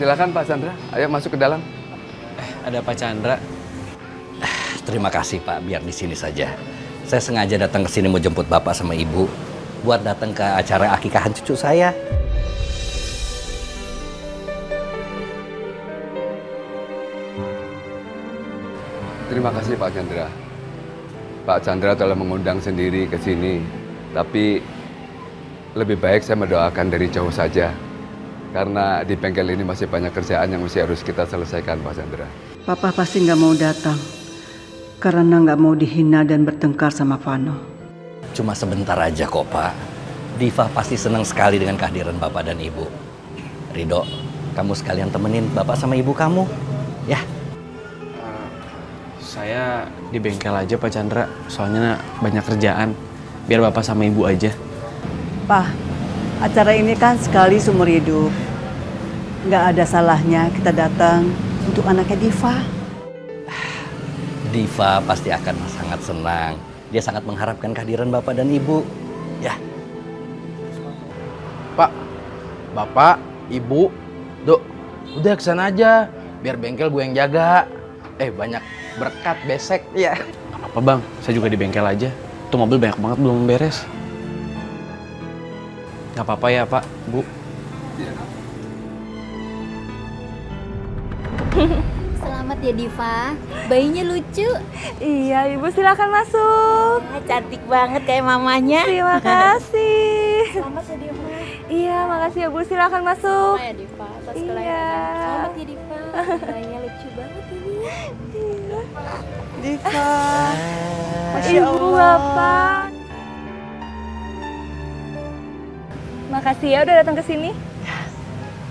Silakan Pak Chandra, ayo masuk ke dalam. Ada Pak Chandra. Terima kasih Pak, biar di sini saja. Saya sengaja datang ke sini mau jemput Bapak sama Ibu buat datang ke acara akikahan cucu saya. Terima kasih Pak Chandra. Pak Chandra telah mengundang sendiri ke sini, tapi lebih baik saya mendoakan dari jauh saja. Karena di bengkel ini masih banyak kerjaan yang masih harus kita selesaikan Pak Chandra. Papa pasti nggak mau datang karena nggak mau dihina dan bertengkar sama Vano. Cuma sebentar aja kok Pak. Diva pasti senang sekali dengan kehadiran Bapak dan Ibu. Ridho, kamu sekalian temenin Bapak sama Ibu kamu, ya? Saya di bengkel aja Pak Chandra, soalnya banyak kerjaan. Biar Bapak sama Ibu aja. Pak, acara ini kan sekali seumur hidup. Nggak ada salahnya kita datang untuk anaknya Diva. Diva pasti akan sangat senang. Dia sangat mengharapkan kehadiran Bapak dan Ibu. Ya. Pak, Bapak, Ibu, Dok, udah kesana aja. Biar bengkel gue yang jaga. Banyak berkat besek. Ya. Gak apa-apa Bang, saya juga di bengkel aja. Tuh mobil banyak banget belum beres. Gak apa-apa ya Pak, Bu. Selamat ya Diva, bayinya lucu. Iya, Ibu silakan masuk. Cantik banget kayak mamanya. Terima kasih. Selamat ya Diva. Iya, makasih ya Bu, silakan masuk. Selamat ya Diva, atas Iya. kelahirannya. Selamat ya Diva, bayinya lucu banget ini. Diva, Masya Ibu, Bapak. Makasih ya udah datang ke sini.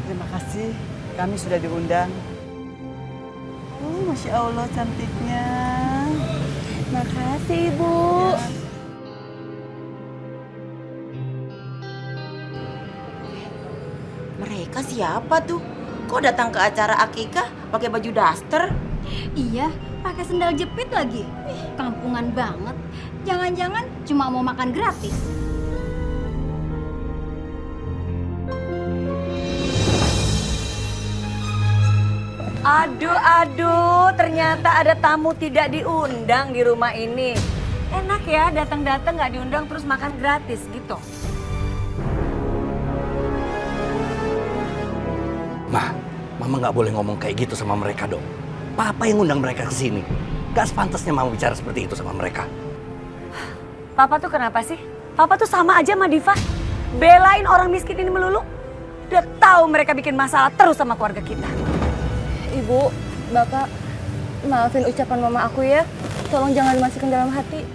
terima kasih. Kami sudah diundang. Masya Allah cantiknya. Makasih Ibu. Mereka siapa tuh? Kok datang ke acara akikah pakai baju daster? Iya, pakai sendal jepit lagi. Kampungan banget. Jangan-jangan cuma mau makan gratis. Aduh, ternyata ada tamu tidak diundang di rumah ini. Enak ya, datang-datang nggak diundang terus makan gratis gitu. Mama nggak boleh ngomong kayak gitu sama mereka dong. Papa yang ngundang mereka ke sini. Gak sepantasnya Mama bicara seperti itu sama mereka. Papa tuh kenapa sih? Papa tuh sama aja sama Diva. Belain orang miskin ini melulu. Udah tahu mereka bikin masalah terus sama keluarga kita. Ibu, Bapak, maafin ucapan mama aku ya. Tolong jangan dimasukin dalam hati.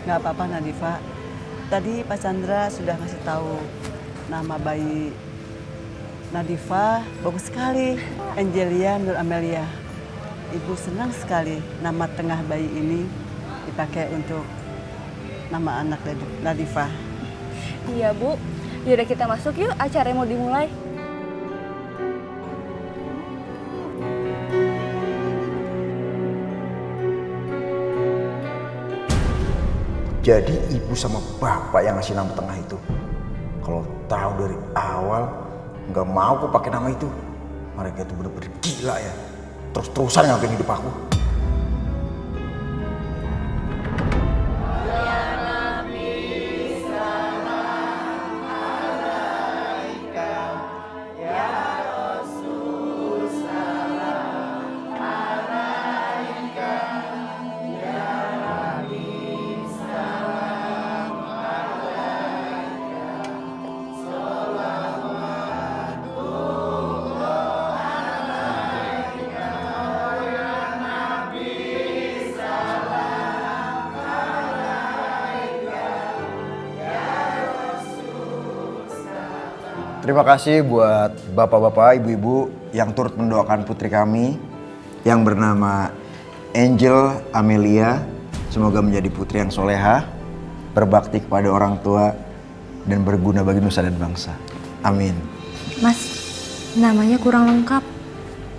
Nggak apa-apa Nadifa. Tadi Pak Chandra sudah ngasih tahu nama bayi Nadifa bagus sekali. Angelia Nur Amelia. Ibu senang sekali nama tengah bayi ini dipakai untuk nama anak Nadifa. Iya Bu. Yaudah kita masuk yuk, acaranya mau dimulai. Jadi ibu sama bapak yang ngasih nama tengah itu. Kalau tahu dari awal nggak mau aku pakai nama itu. Mereka itu bener-bener gila ya. Terus-terusan ngambil hidup aku. Terima kasih buat bapak-bapak, ibu-ibu yang turut mendoakan putri kami yang bernama Angel Amelia. Semoga menjadi putri yang soleha, berbakti kepada orang tua, dan berguna bagi nusa dan bangsa. Amin. Mas, namanya kurang lengkap.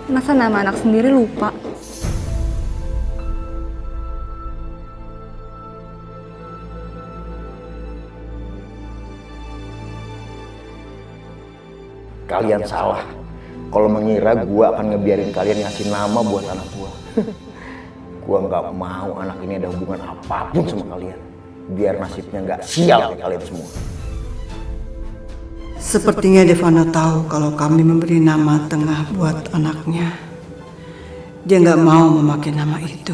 Masa nama anak sendiri lupa? Kalian salah kalau mengira gue akan ngebiarin kalian ngasih nama buat anak gue. Gue nggak mau anak ini ada hubungan apapun sama kalian. Biar nasibnya nggak sial kayak kalian semua. Sepertinya Devana tahu kalau kami memberi nama tengah buat anaknya. Dia nggak mau memakai nama itu.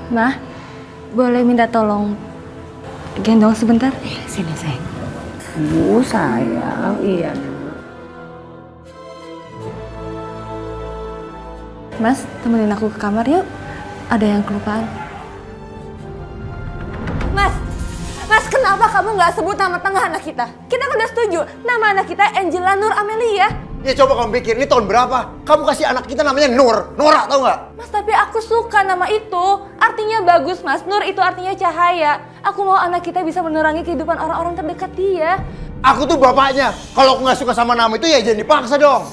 Ma, boleh minta tolong gendong sebentar? Sini sayang. Sayang, iya. Mas, temenin aku ke kamar yuk. Ada yang kelupaan. Mas, kenapa kamu nggak sebut nama tengah anak kita? Kita kan udah setuju, nama anak kita Angela Nur Amelia. Ya coba kamu pikir, ini tahun berapa? Kamu kasih anak kita namanya Nur, Nora, tau nggak? Mas, tapi aku suka nama itu. Artinya bagus, Mas. Nur itu artinya cahaya. Aku mau anak kita bisa menerangi kehidupan orang-orang terdekat dia. Aku tuh bapaknya. Kalau aku nggak suka sama nama itu ya jangan dipaksa dong.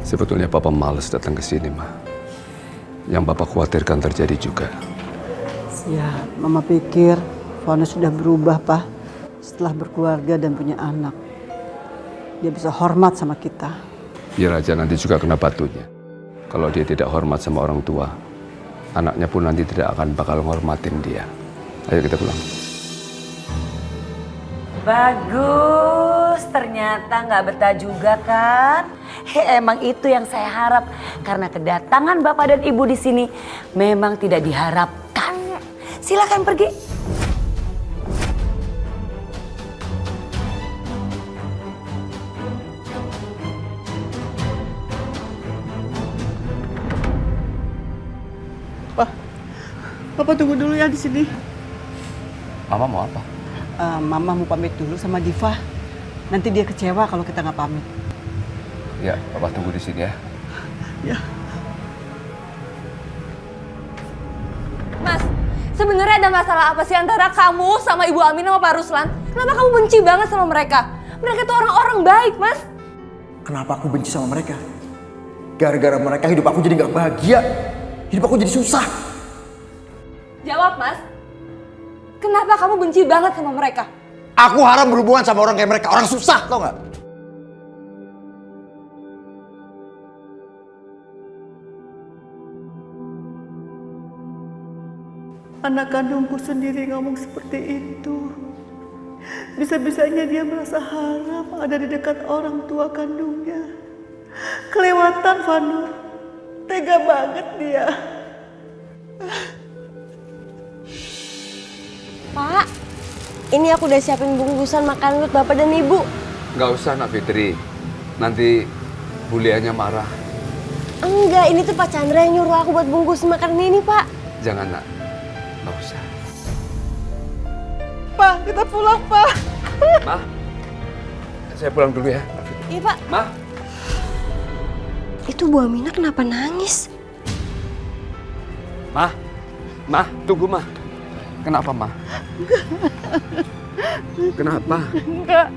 Sebetulnya Papa males datang ke sini, Ma. Yang Papa khawatirkan terjadi juga. Ya, Mama pikir Fana sudah berubah, Pak. Setelah berkeluarga dan punya anak. Dia bisa hormat sama kita. Biar aja nanti juga kena batunya. Kalau dia tidak hormat sama orang tua, anaknya pun nanti tidak akan bakal ngormatin dia. Ayo kita pulang. Bagus, ternyata nggak betah juga kan? Emang itu yang saya harap. Karena kedatangan Bapak dan Ibu di sini memang tidak diharapkan. Silakan pergi. Papa tunggu dulu ya di sini. Mama mau apa? Mama mau pamit dulu sama Diva. Nanti dia kecewa kalau kita nggak pamit. Ya, Papa tunggu di sini ya. Ya. Mas, sebenarnya ada masalah apa sih antara kamu sama Ibu Amin sama Pak Ruslan? Kenapa kamu benci banget sama mereka? Mereka tuh orang-orang baik, Mas. Kenapa aku benci sama mereka? Gara-gara mereka hidup aku jadi nggak bahagia. Hidup aku jadi susah. Jawab, Mas. Kenapa kamu benci banget sama mereka? Aku haram berhubungan sama orang kayak mereka. Orang susah, tau nggak? Anak kandungku sendiri ngomong seperti itu. Bisa-bisanya dia merasa haram ada di dekat orang tua kandungnya. Kelewatan, Vanur. Tega banget dia. Pak, ini aku udah siapin bungkusan makan buat Bapak dan Ibu. Nggak usah, Nak Fitri. Nanti buliannya marah. Enggak, ini tuh Pak Chandra yang nyuruh aku buat bungkusin makanan ini, Pak. Jangan, Nak. Nggak usah. Pak, kita pulang, Pak. Ma, saya pulang dulu ya. Iya, Pak. Ma. Itu Bu Aminah kenapa nangis? Ma, tunggu, Ma. Kenapa, Ma? Kenapa? Enggak.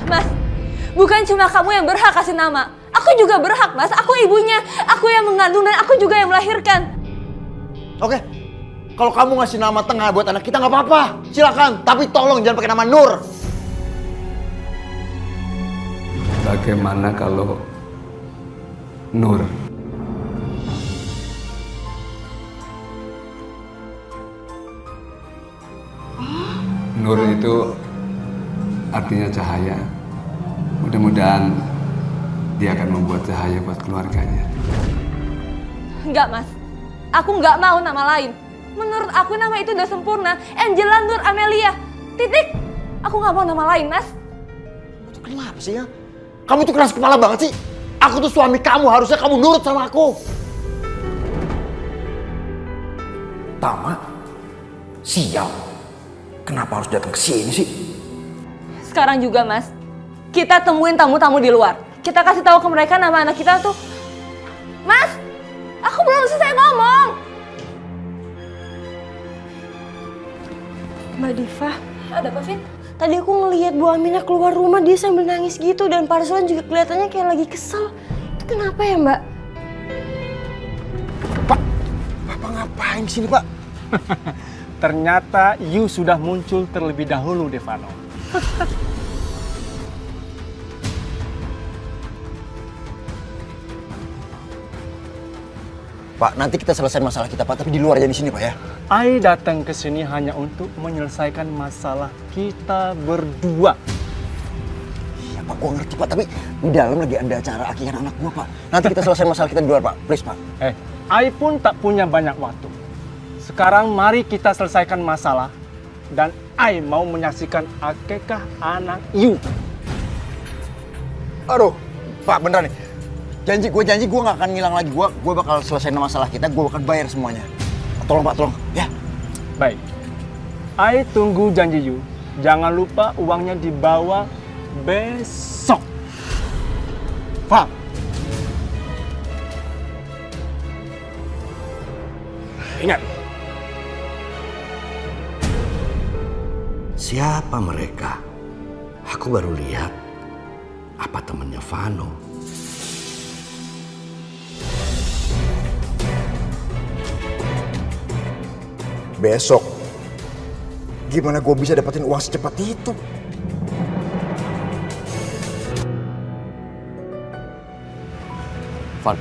Mas, bukan cuma kamu yang berhak kasih nama. Aku juga berhak, Mas. Aku ibunya. Aku yang mengandung dan aku juga yang melahirkan. Oke. Kalau kamu ngasih nama tengah buat anak kita nggak apa-apa. Silakan. Tapi tolong jangan pakai nama Nur. Bagaimana kalau Nur? Nur itu artinya cahaya. Mudah-mudahan dia akan membuat cahaya buat keluarganya. Enggak, Mas. Aku nggak mau nama lain. Menurut aku nama itu udah sempurna. Angela Nur Amelia. Titik. Aku nggak mau nama lain, Mas. Kenapa sih ya? Kamu tuh keras kepala banget sih. Aku tuh suami kamu, harusnya kamu nurut sama aku. Tama, sial. Kenapa harus datang ke sini sih? Sekarang juga, Mas. Kita temuin tamu-tamu di luar. Kita kasih tahu ke mereka nama anak kita tuh. Mas, aku belum selesai ngomong. Mbak Diva, Ada apa, Fit? tadi aku ngelihat Bu Aminah keluar rumah, dia sambil nangis gitu, dan Pak Ruslan juga kelihatannya kayak lagi kesel. Itu kenapa ya, Mbak? Bapak ngapain sini, Pak? Ternyata you sudah muncul terlebih dahulu, Devano. Pak, nanti kita selesai masalah kita, Pak, tapi di luar aja di sini, Pak ya. I datang ke sini hanya untuk menyelesaikan masalah kita berdua. Iya, Pak, gua ngerti, Pak, tapi di dalam lagi ada acara akikah anak gua, Pak. Nanti kita selesai masalah kita di luar, Pak. Please, Pak. I pun tak punya banyak waktu. Sekarang mari kita selesaikan masalah dan I mau menyaksikan akikah anak you. Aduh, Pak, beneran nih. Janji gue gak akan ngilang lagi. Gue bakal selesaiin masalah kita, gue bakal bayar semuanya. Tolong, Pak, tolong. Ya. Baik. I tunggu janji you. Jangan lupa uangnya dibawa besok. Pak. Ingat. Siapa mereka? Aku baru lihat. Apa temannya Vano? Besok. Gimana gue bisa dapetin uang secepat itu? Van,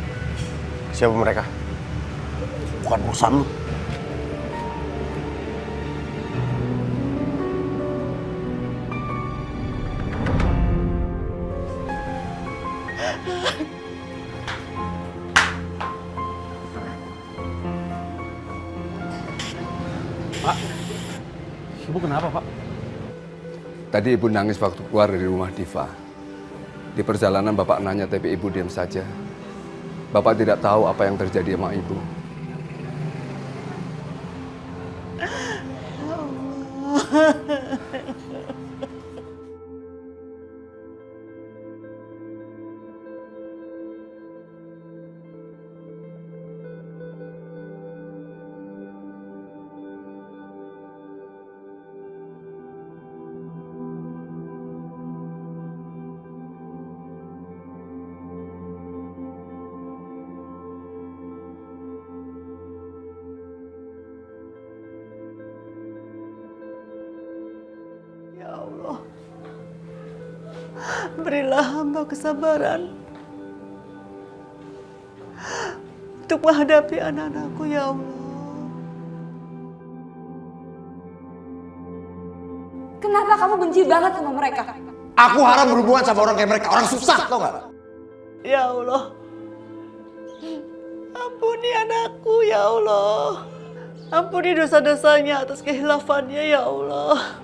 siapa mereka? Bukan urusan lu. Pak, Ibu kenapa, Pak? Tadi ibu nangis waktu keluar dari rumah Diva. Di perjalanan bapak nanya tapi ibu diam saja. Bapak tidak tahu apa yang terjadi sama ibu. Ya Allah, berilah hamba kesabaran untuk menghadapi anak-anakku, ya Allah. Kenapa kamu benci banget sama mereka? Aku haram berhubungan sama orang kayak mereka, orang susah, tau gak? Ya Allah, ampuni anakku, ya Allah. Ampuni dosa-dosanya atas kehilafannya, ya Allah.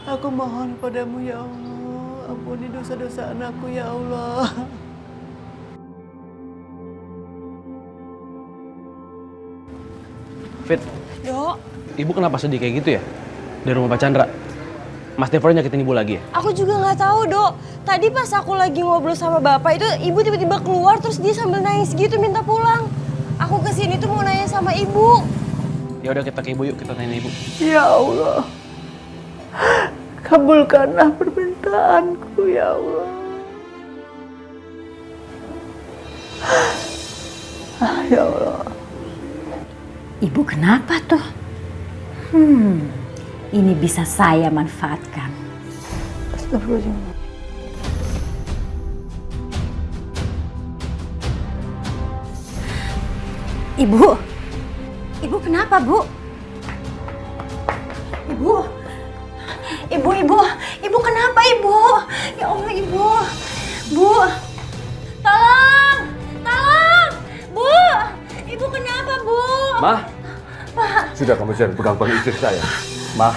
Aku mohon padamu, ya Allah. Ampuni dosa-dosa anakku, ya Allah. Fit, Dok, ibu kenapa sedih kayak gitu ya? Dari rumah Pak Chandra. Mas Devon nyakitin ibu lagi ya? aku juga nggak tahu, Dok. Tadi pas aku lagi ngobrol sama bapak itu, ibu tiba-tiba keluar terus dia sambil nangis gitu minta pulang. Aku kesini tuh mau nanya sama ibu. Ya udah kita ke ibu yuk, kita tanya ibu. Ya Allah, kabulkanlah permintaanku, ya Allah. Ya Allah. Ibu kenapa tuh? Ini bisa saya manfaatkan. Astagfirullah. Ibu kenapa, Bu? Ibu kenapa, Ibu? Ya Allah, Ibu. Bu, tolong, Bu. Ibu kenapa, Bu? Mah, Pak. sudah kamu jangan pegang-pegang istri saya. Mah,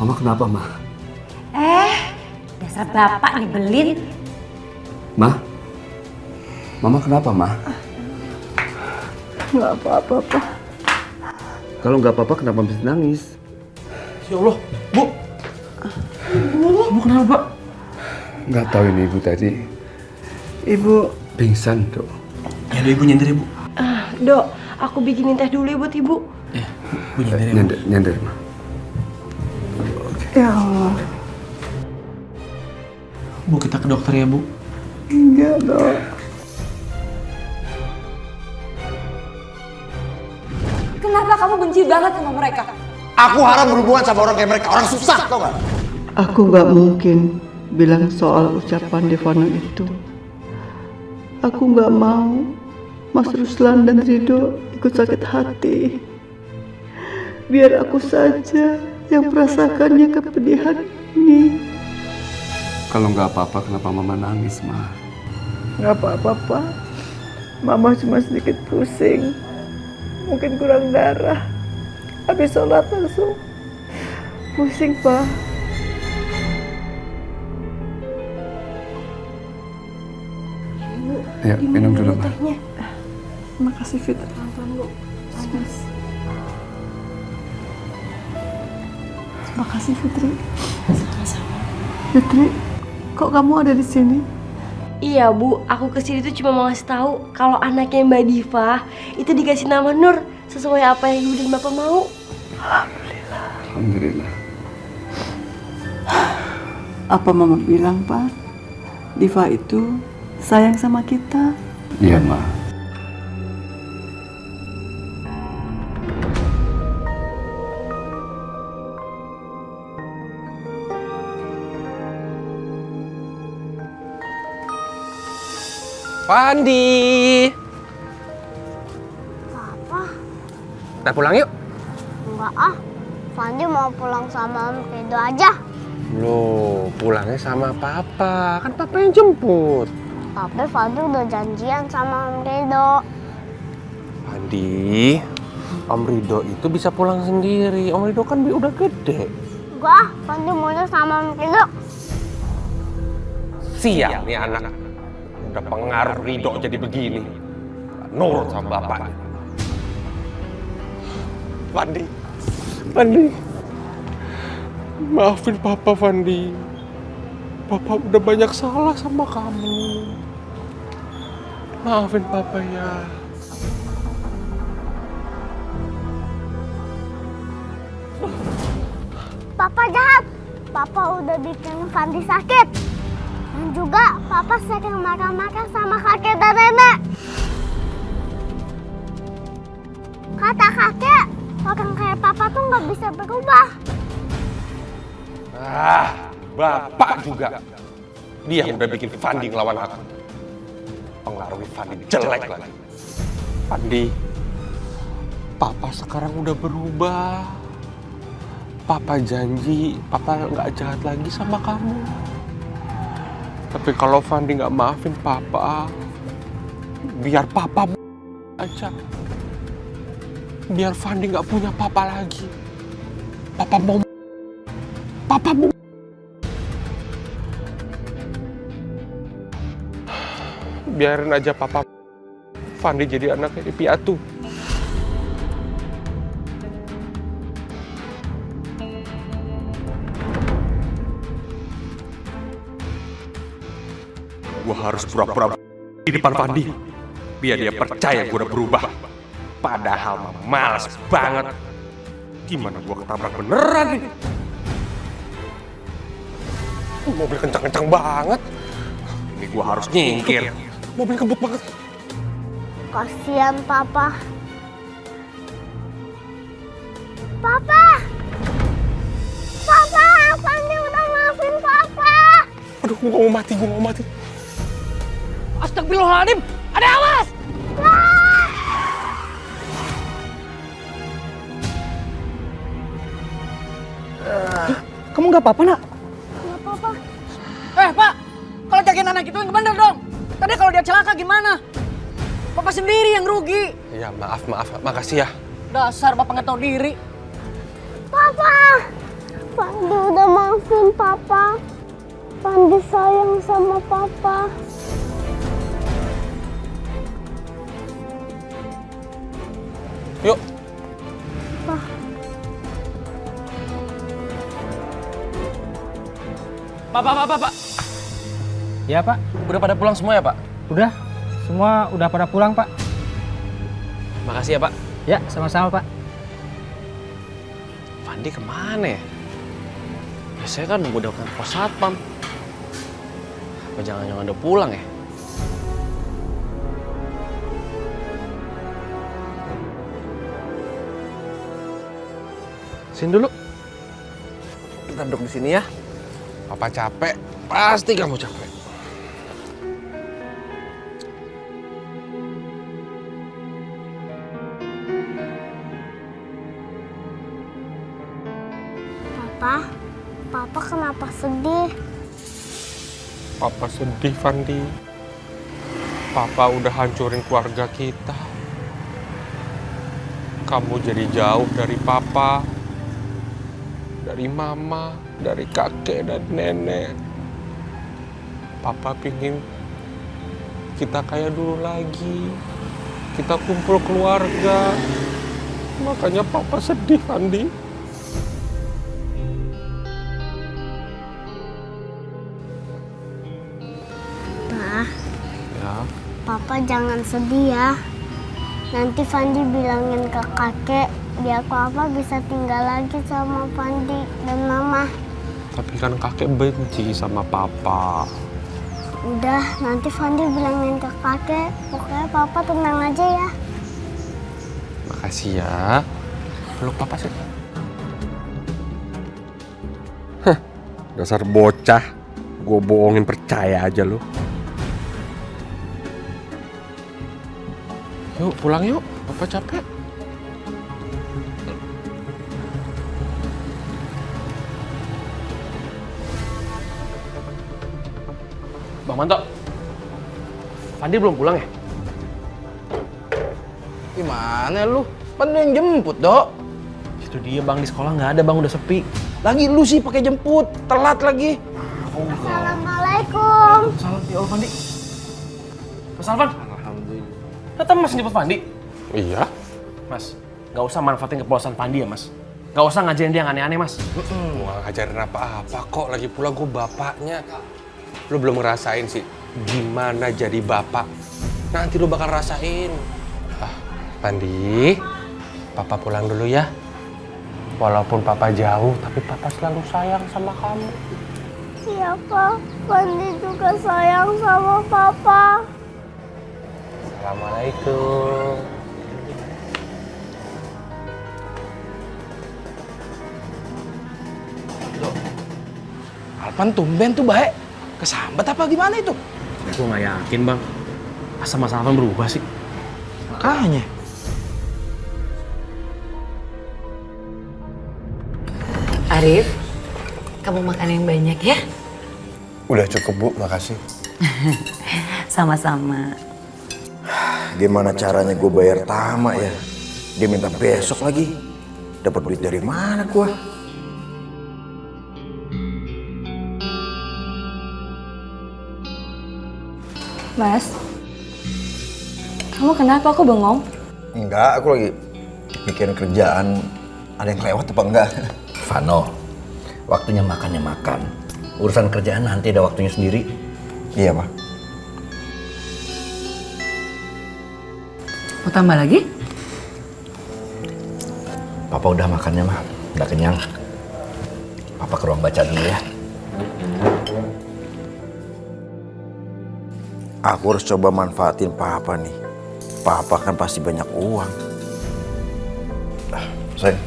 Mama kenapa, Ma? Dasar bapak nyebelin. Ma? Mama kenapa, Ma? Nggak apa-apa, Pak. Kalau nggak apa-apa kenapa mesti nangis? Ya Allah, Bu. Bu kenapa, Pak? Nggak tahu ini Ibu tadi. Ibu Pingsan, Dok. Ya udah Ibu nyender ya, Bu. Dok, aku bikinin teh dulu ya buat ibu. Bu nyender ya, Bu. Nyender, Ma. Ya Allah. Bu, kita ke dokter ya, Bu. Enggak, Dok. Kenapa kamu benci banget sama mereka? Aku haram berhubungan sama orang kayak mereka. Orang susah, tau gak? Aku nggak mungkin bilang soal ucapan Devano itu. Aku nggak mau Mas Ruslan dan Rido ikut sakit hati. Biar aku saja yang merasakannya kepedihan ini. Kalau nggak apa-apa kenapa Mama nangis, Ma? Nggak apa-apa, Pak. Mama cuma sedikit pusing. Mungkin kurang darah. Habis sholat langsung pusing, Pak. Ya, minum dulu, Ma. Makasih, Fitri. Makasih, Fitri. Sama-sama. Fitri, kok kamu ada di sini? Iya Bu, aku kesini tuh cuma mau ngasih tahu kalau anaknya Mbak Diva itu dikasih nama Nur sesuai apa yang Ibu dan Bapak mau. Alhamdulillah. Alhamdulillah. Apa Mama bilang, Pak? Diva itu sayang sama kita. Iya, Ma. Fandi. Papa? Kita pulang yuk. Enggak ah. Fandi mau pulang sama Om Rido aja. Loh, pulangnya sama Papa. Kan Papa yang jemput. Tapi Fandi udah janjian sama Om Rido. Fandi, Om Rido itu bisa pulang sendiri. Om Rido kan udah gede. Enggak ah. Fandi maunya sama Om Rido. Sial nih anak. Udah pengaruh Rido jadi begini. Nurut sama bapaknya. Fandi. Fandi. Maafin Papa, Fandi. Papa udah banyak salah sama kamu. Maafin Papa ya. Papa jahat. Papa udah bikin Fandi sakit. Dan juga Papa sering marah-marah sama kakek dan nenek. Kata kakek, orang kayak Papa tuh nggak bisa berubah. Ah, Bapak juga. Dia udah bikin Fandi ngelawan aku. Pengaruhi Fandi jelek lagi. Fandi, Papa sekarang udah berubah. Papa janji, Papa nggak jahat lagi sama kamu. Tapi kalau Fandi nggak maafin Papa, biar Papa aja. Biar Fandi nggak punya Papa lagi. Papa mau. Biarin aja Papa. Fandi jadi anaknya piatu. Gua harus pura-pura di depan Fandi. Biar dia percaya gua udah berubah. Padahal malas banget. Gimana gua ketabrak beneran nih? Mobil kencang-kencang banget. Ini gua harus nyingkir. Mobil kebut banget. Kasihan Papa. Papa! Papa! Fandi udah maafin Papa! Aduh, gua mau mati. Astagfirullahaladzim, ada awas! Kamu nggak apa-apa, Nak? Nggak apa-apa. Pak, kalau jagain anak itu yang bener dong. Tadi kalau dia celaka gimana? Papa sendiri yang rugi. Iya, maaf. Makasih ya. Dasar Bapak nggak tahu diri. Papa! Fandi udah maafin Papa. Fandi sayang sama papa. Yuk. Pak. Ya Pak. Udah pada pulang semua ya Pak? Udah, semua udah pada pulang Pak. Makasih ya Pak. Ya, sama-sama Pak. Fandi kemana ya? Biasanya kan nunggu depan pos satpam. Apa jangan-jangan udah pulang ya? Sini dulu. Kita duduk di sini ya. Papa capek, pasti kamu capek. Papa kenapa sedih? Papa sedih, Fandi. Papa udah hancurin keluarga kita. Kamu jadi jauh dari papa, dari mama, dari kakek dan nenek. Papa pingin kita kayak dulu lagi. Kita kumpul keluarga. Makanya papa sedih, Fandi. Papa jangan sedih ya. Nanti Fandi bilangin ke kakek biar papa bisa tinggal lagi sama Fandi dan mama. Tapi kan kakek benci sama papa. Udah, nanti Fandi bilangin ke kakek. Pokoknya papa tenang aja ya. Makasih ya. Peluk papa sih. Hah, dasar bocah. Gue bohongin percaya aja lu. Yuk pulang yuk, papa capek. Bang Manto, Fandi belum pulang ya? Gimana lu? Kan lu yang jemput, Dok. Itu dia Bang, di sekolah nggak ada Bang, udah sepi. Lagi lu sih pakai jemput, telat lagi. Assalamualaikum. Salam ya Allah Fandi. Mas Alvan. Alhamdulillah. Tetap Mas jemput Fandi? Iya. Mas, nggak usah manfaatin kepuasan Fandi ya Mas. Nggak usah ngajarin dia yang aneh-aneh Mas. Gue gak ngajarin apa-apa kok, lagi pula gue bapaknya. Lu belum ngerasain sih gimana jadi bapak. Nanti lu bakal rasain. Fandi, papa pulang dulu ya. Walaupun papa jauh, tapi papa selalu sayang sama kamu. Iya Pak, Fandi juga sayang sama papa. Assalamualaikum. Alvan tumben tuh baik. Kesambat apa gimana itu? Gue nggak yakin Bang. Masa Mas Alvan berubah sih? Makanya. Arif, kamu makan yang banyak ya? Udah cukup Bu, makasih. Sama-sama. Gimana caranya gue bayar Tama ya? Dia minta besok lagi. Dapat duit dari mana gue? Mas, kamu kenapa? Aku bengong. Enggak, aku lagi mikirin kerjaan. Ada yang lewat apa enggak? Vano, waktunya makannya makan. Urusan kerjaan nanti ada waktunya sendiri. Iya, Pak. Mau tambah lagi? Papa udah makannya mah, udah kenyang. Papa ke ruang baca dulu ya. Aku harus coba manfaatin Papa nih. Papa kan pasti banyak uang. Sayang,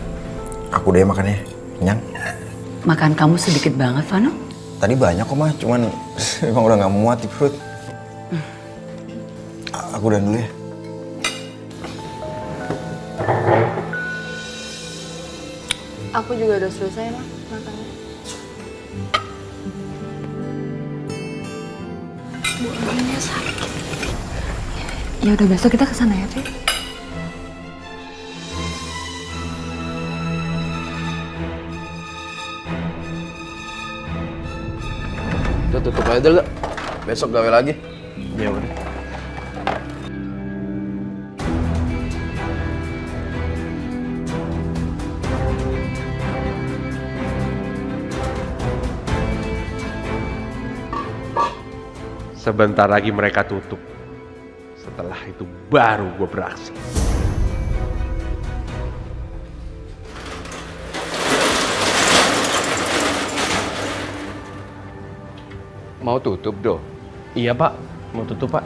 aku deh makannya. Kenyang? Makan kamu sedikit banget, Vano. Tadi banyak kok mah, cuman emang udah gak muat di perut. Aku udah dulu ya. Aku juga udah selesai mah makannya. Bu Aminnya sakit. Ya udah besok kita kesana ya, Pi. Udah tutup aja dulu. Besok gawe lagi. Ya udah. Sebentar lagi mereka tutup. Setelah itu baru gue beraksi. Mau tutup, Do? Iya pak, mau tutup pak.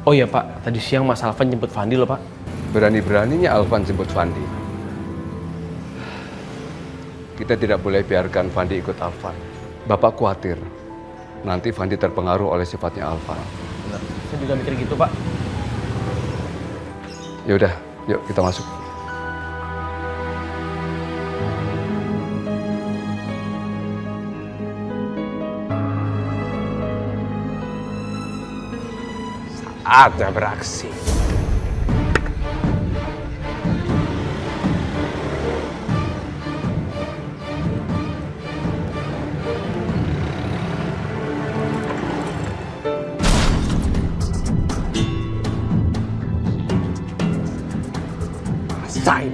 Oh iya pak, tadi siang Mas Alvan jemput Fandi loh pak. Berani-beraninya Alvan jemput Fandi. Kita tidak boleh biarkan Fandi ikut Alvan. Bapak khawatir nanti Fandi terpengaruh oleh sifatnya Alvan. Benar. Saya juga mikir gitu pak. Ya udah, yuk kita masuk. Saatnya beraksi. Rasain.